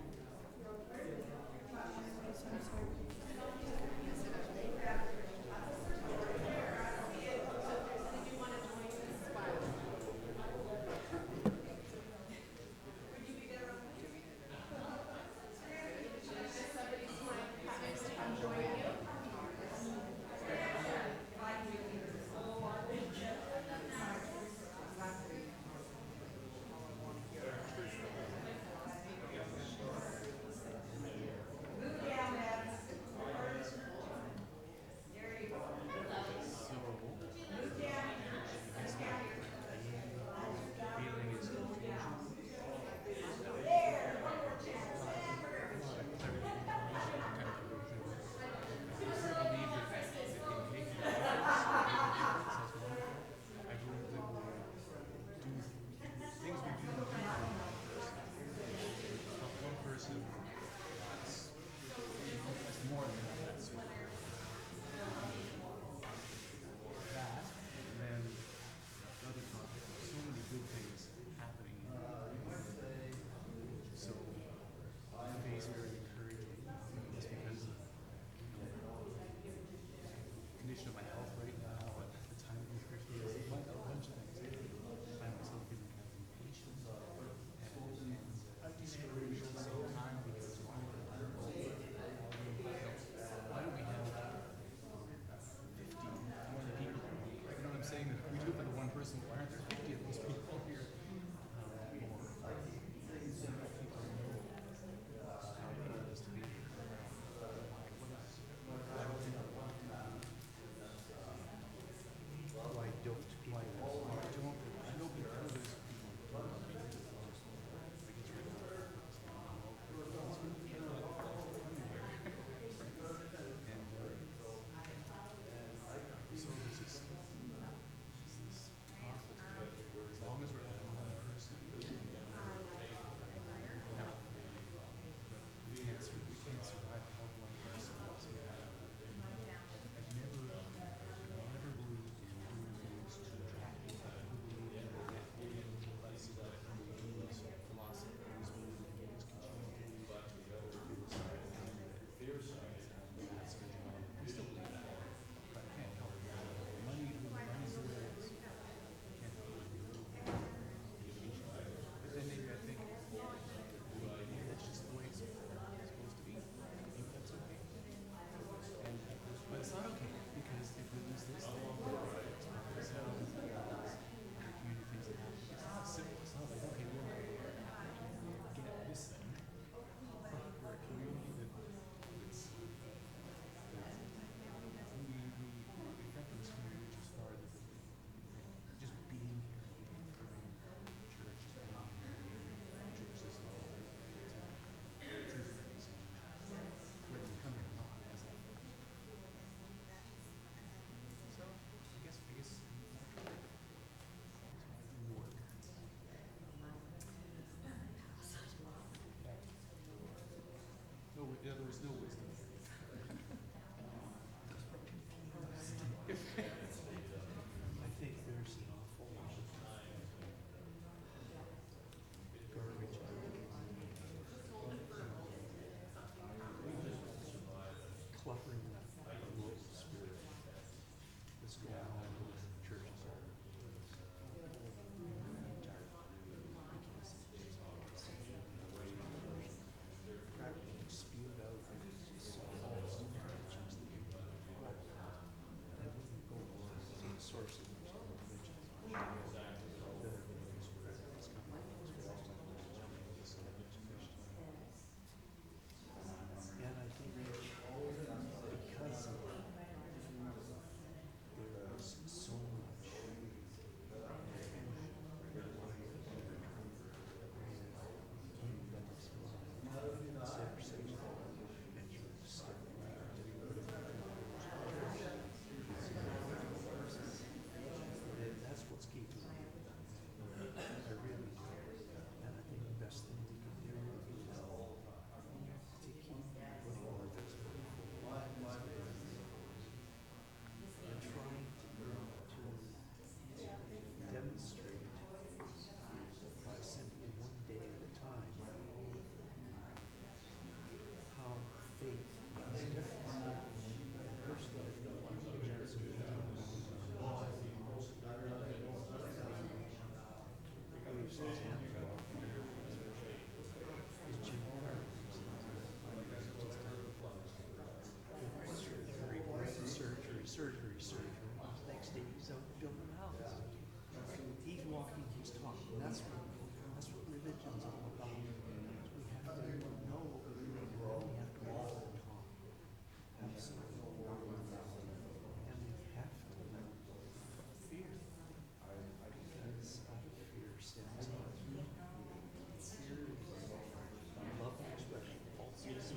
Next day he's out building a house. He's walking, he's talking. That's what religion's all about. We have to know what we believe in, and we have to walk and talk. Absolutely. And we have to let fear. Because out of fear stems love. Fear is love expression, falseness.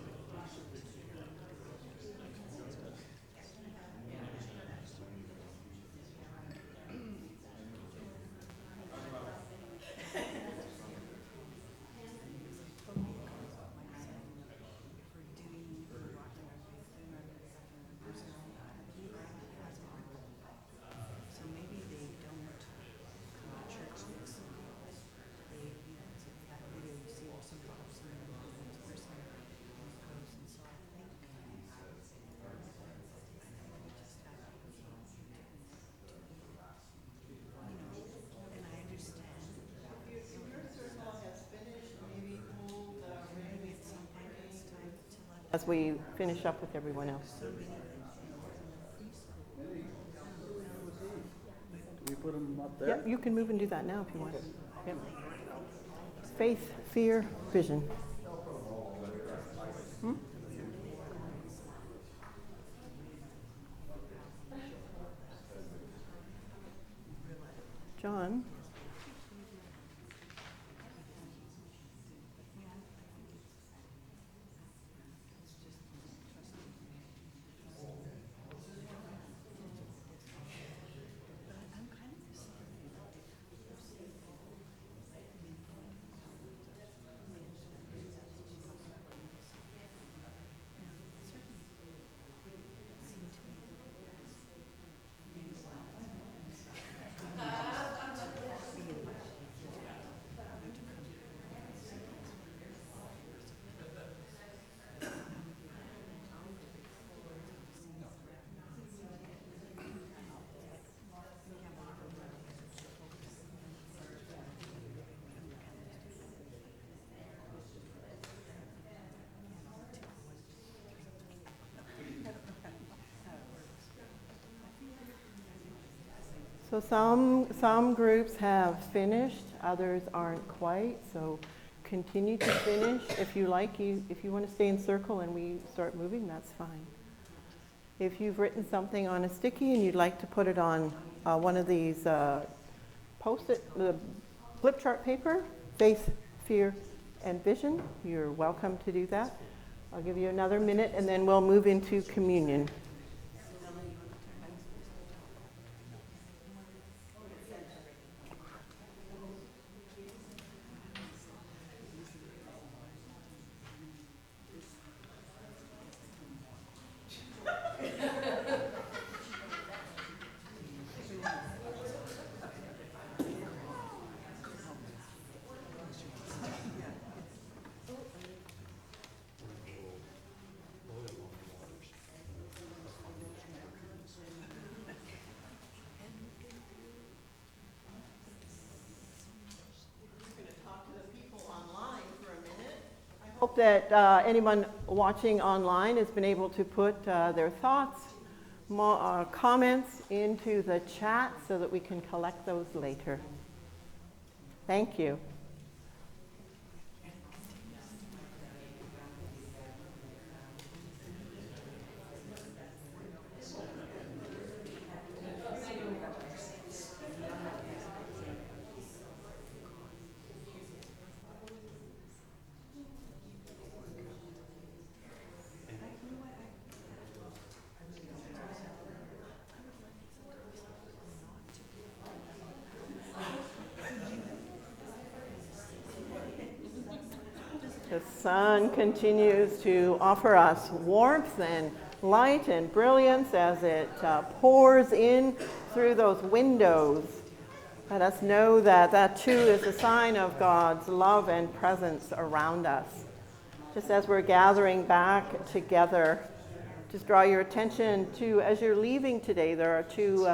So maybe they don't come to church next Sunday. They, it's a flat video, you see where some person, this person goes, and so I think we just have to, and I understand. As we finish up with everyone else. We put them up there? Yep, you can move and do that now if you want. Yep. Faith, fear, vision. Hmm? John? So some groups have finished, others aren't quite. So continue to finish. If you like, if you want to stay in circle and we start moving, that's fine. If you've written something on a sticky and you'd like to put it on one of these post-it, flip chart paper, faith, fear, and vision, you're welcome to do that. I'll give you another minute and then we'll move into communion. Hope that anyone watching online has been able to put their thoughts, comments into the chat so that we can collect those later. Thank you. The sun continues to offer us warmth and light and brilliance as it pours in through those windows. Let us know that that too is a sign of God's love and presence around us. Just as we're gathering back together, just draw your attention to, as you're leaving today, there are two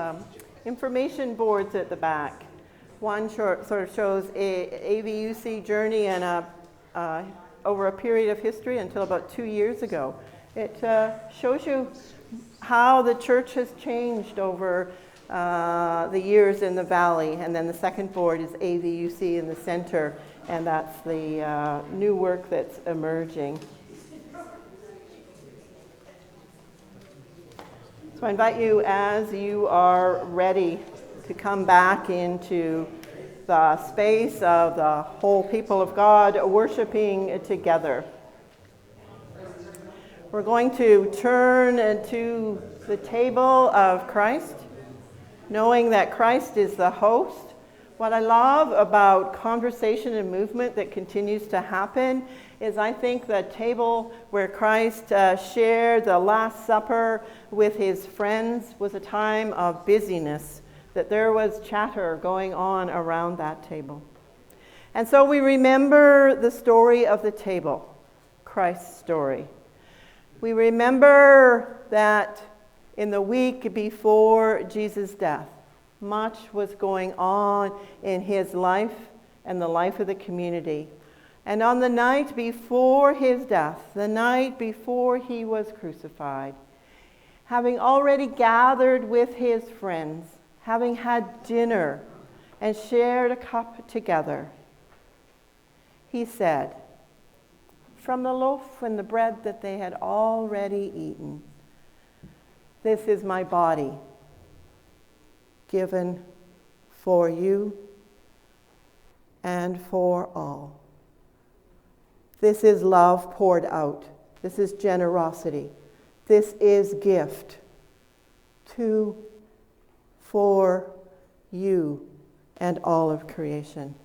information boards at the back. One sort of shows a AVUC journey and over a period of history until about 2 years ago. It shows you how the church has changed over the years in the valley. And then the second board is AVUC in the center, and that's the new work that's emerging. So I invite you, as you are ready, to come back into the space of the whole people of God worshiping together. We're going to turn to the table of Christ, knowing that Christ is the host. What I love about conversation and movement that continues to happen is I think the table where Christ shared the Last Supper with his friends was a time of busyness, that there was chatter going on around that table. And so we remember the story of the table, Christ's story. We remember that in the week before Jesus' death, much was going on in his life and the life of the community. And on the night before his death, the night before he was crucified, having already gathered with his friends, having had dinner and shared a cup together, he said, from the loaf and the bread that they had already eaten, "This is my body, given for you and for all." This is love poured out. This is generosity. This is gift for you and all of creation.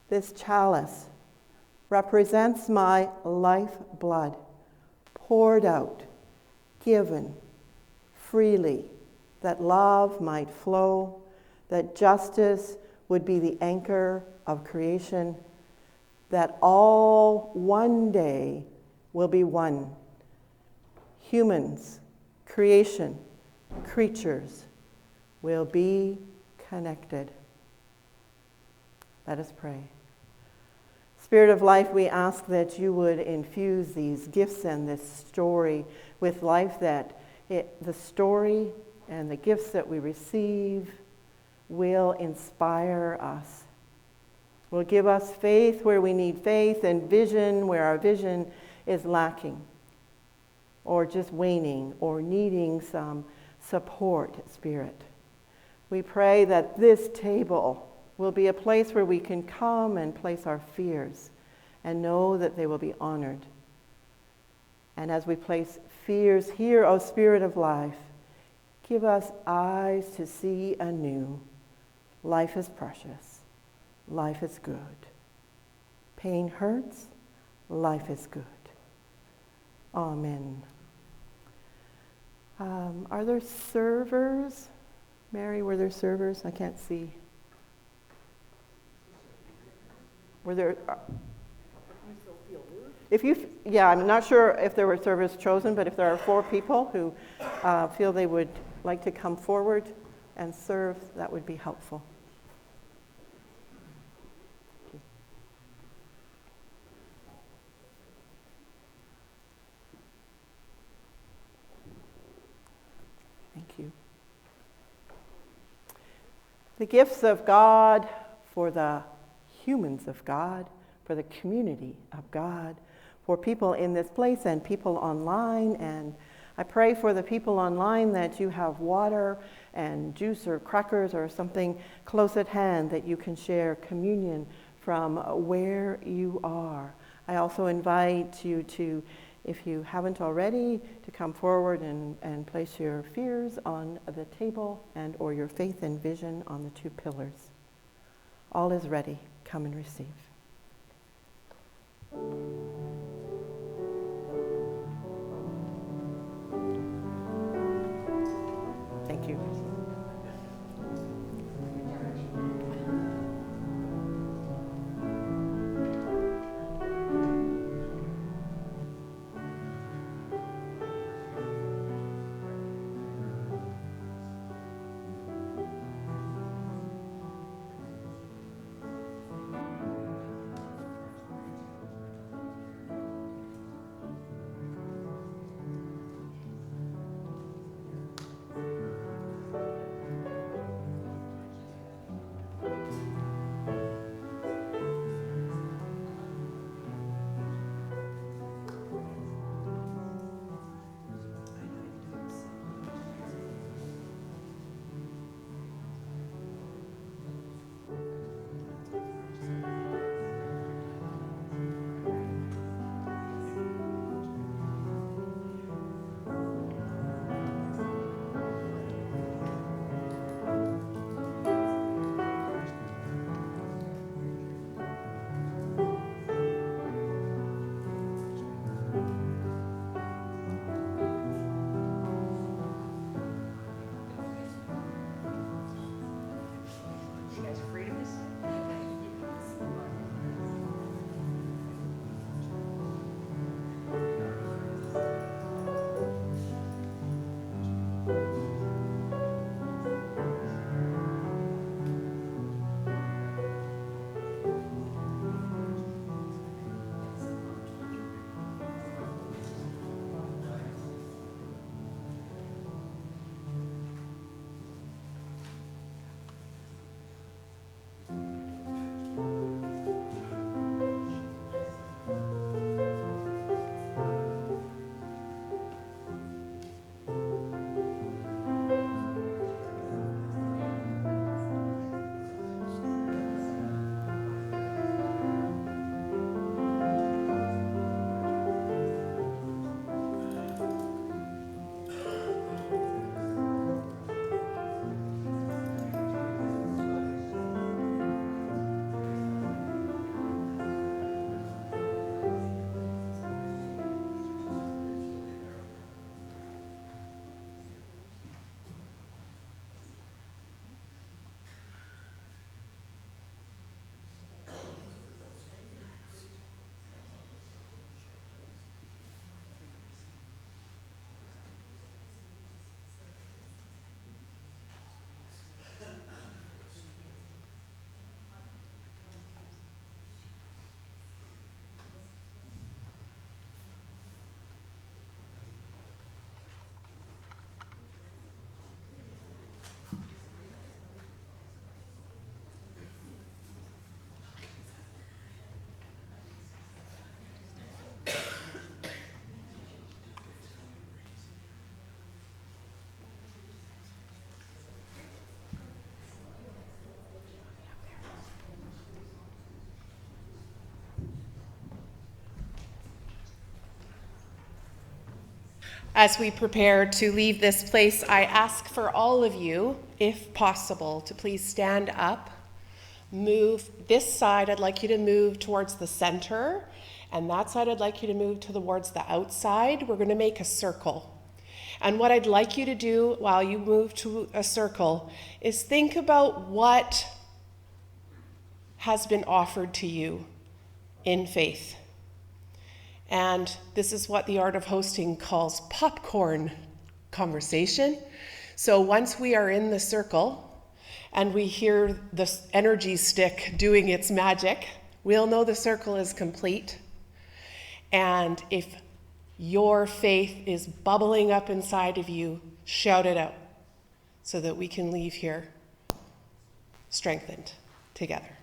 This chalice represents my life blood, poured out, given freely, that love might flow, that justice would be the anchor of creation, that all one day will be one. Humans, creation, creatures will be connected. Let us pray. Spirit of life, we ask that you would infuse these gifts and this story with life, that the story and the gifts that we receive will inspire us, will give us faith where we need faith and vision where our vision is lacking or just waning or needing some support, Spirit. We pray that this table will be a place where we can come and place our fears and know that they will be honored. And as we place fears here, O Spirit of life, give us eyes to see anew. Life is precious. Life is good. Pain hurts. Life is good. Amen. Are there servers? Mary, were there servers? I can't see. Were there? I'm not sure if there were servers chosen, but if there are 4 people who feel they would like to come forward and serve, that would be helpful. Thank you. The gifts of God for the humans of God, for the community of God, for people in this place and people online. And I pray for the people online that you have water and juice or crackers or something close at hand that you can share communion from where you are. I also invite you to, if you haven't already, to come forward and place your fears on the table and or your faith and vision on the 2 pillars. All is ready. Come and receive. Thank you. As we prepare to leave this place, I ask for all of you, if possible, to please stand up. Move this side, I'd like you to move towards the center, and that side I'd like you to move towards the outside. We're going to make a circle. And what I'd like you to do while you move to a circle is think about what has been offered to you in faith. And this is what the art of hosting calls popcorn conversation. So once we are in the circle and we hear the energy stick doing its magic, we'll know the circle is complete. And if your faith is bubbling up inside of you, shout it out so that we can leave here strengthened together.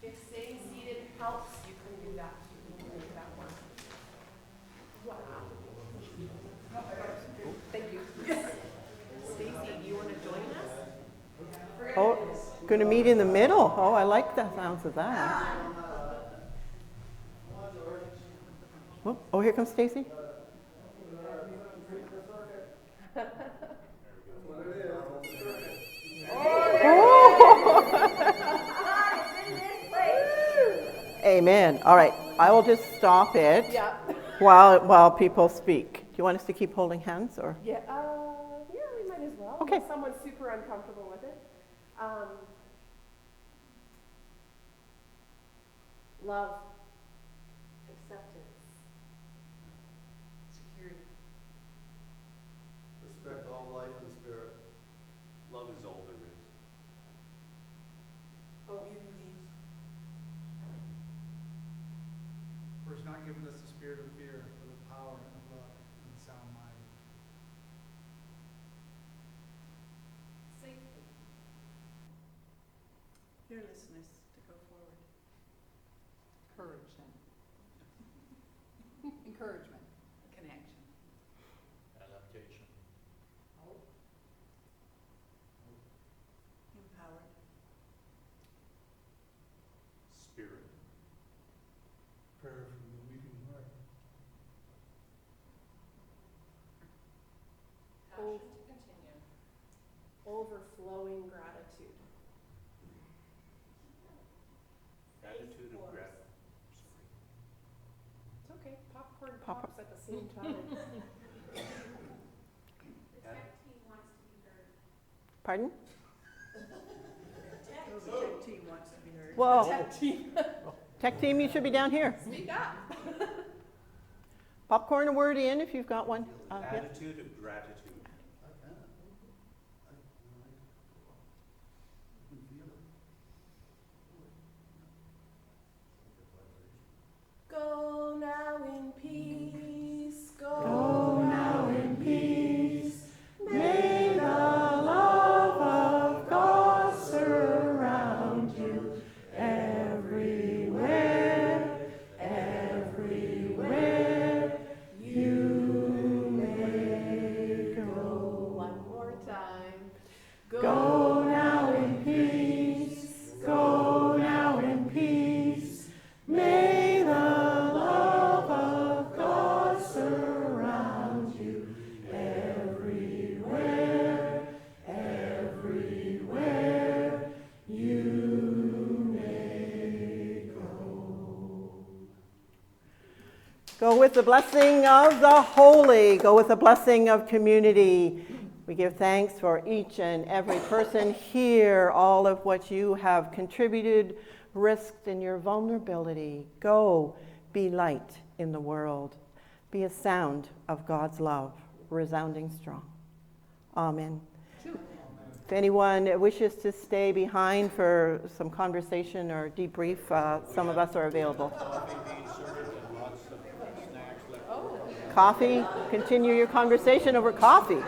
If staying seated helps, you can do that. You can make that work. Wow. Thank you. Stacey, do you want to join us? Oh, going to meet in the middle. Oh, I like the sounds of that. Oh, here comes Stacey. Amen. All right, I will just stop it while people speak. Do you want us to keep holding hands, or? Yeah, we might as well. Okay. Unless someone's super uncomfortable with it. Love, acceptance, security. Respect all life and spirit. Love is all there is. Obedience. For he's not given us the spirit of fear, but of power and of love and sound mind. Safety. Fearlessness to go forward. Courage, then. Encouragement. Connection. Adaptation. Hope. Empowered. Spirit. Prayer from the weeping heart. Passion to continue. Overflowing gratitude. Attitude of gratitude. It's okay. Popcorn pops at the same time. Pardon? The tech team wants to be heard. Well, Tech team. tech team, you should be down here. Speak up. Popcorn a word in if you've got one. Yeah. Attitude of gratitude. Go now in peace. Go now in peace. May the love of God surround you everywhere, everywhere you may go. One more time. Go now in peace. Go now in peace. May the love of God surround you everywhere, everywhere you may go. Go with the blessing of the holy. Go with the blessing of community. We give thanks for each and every person here, all of what you have contributed, risked in your vulnerability. Go, be light in the world. Be a sound of God's love, resounding strong. Amen. If anyone wishes to stay behind for some conversation or debrief, some of us are available. Coffee, continue your conversation over coffee.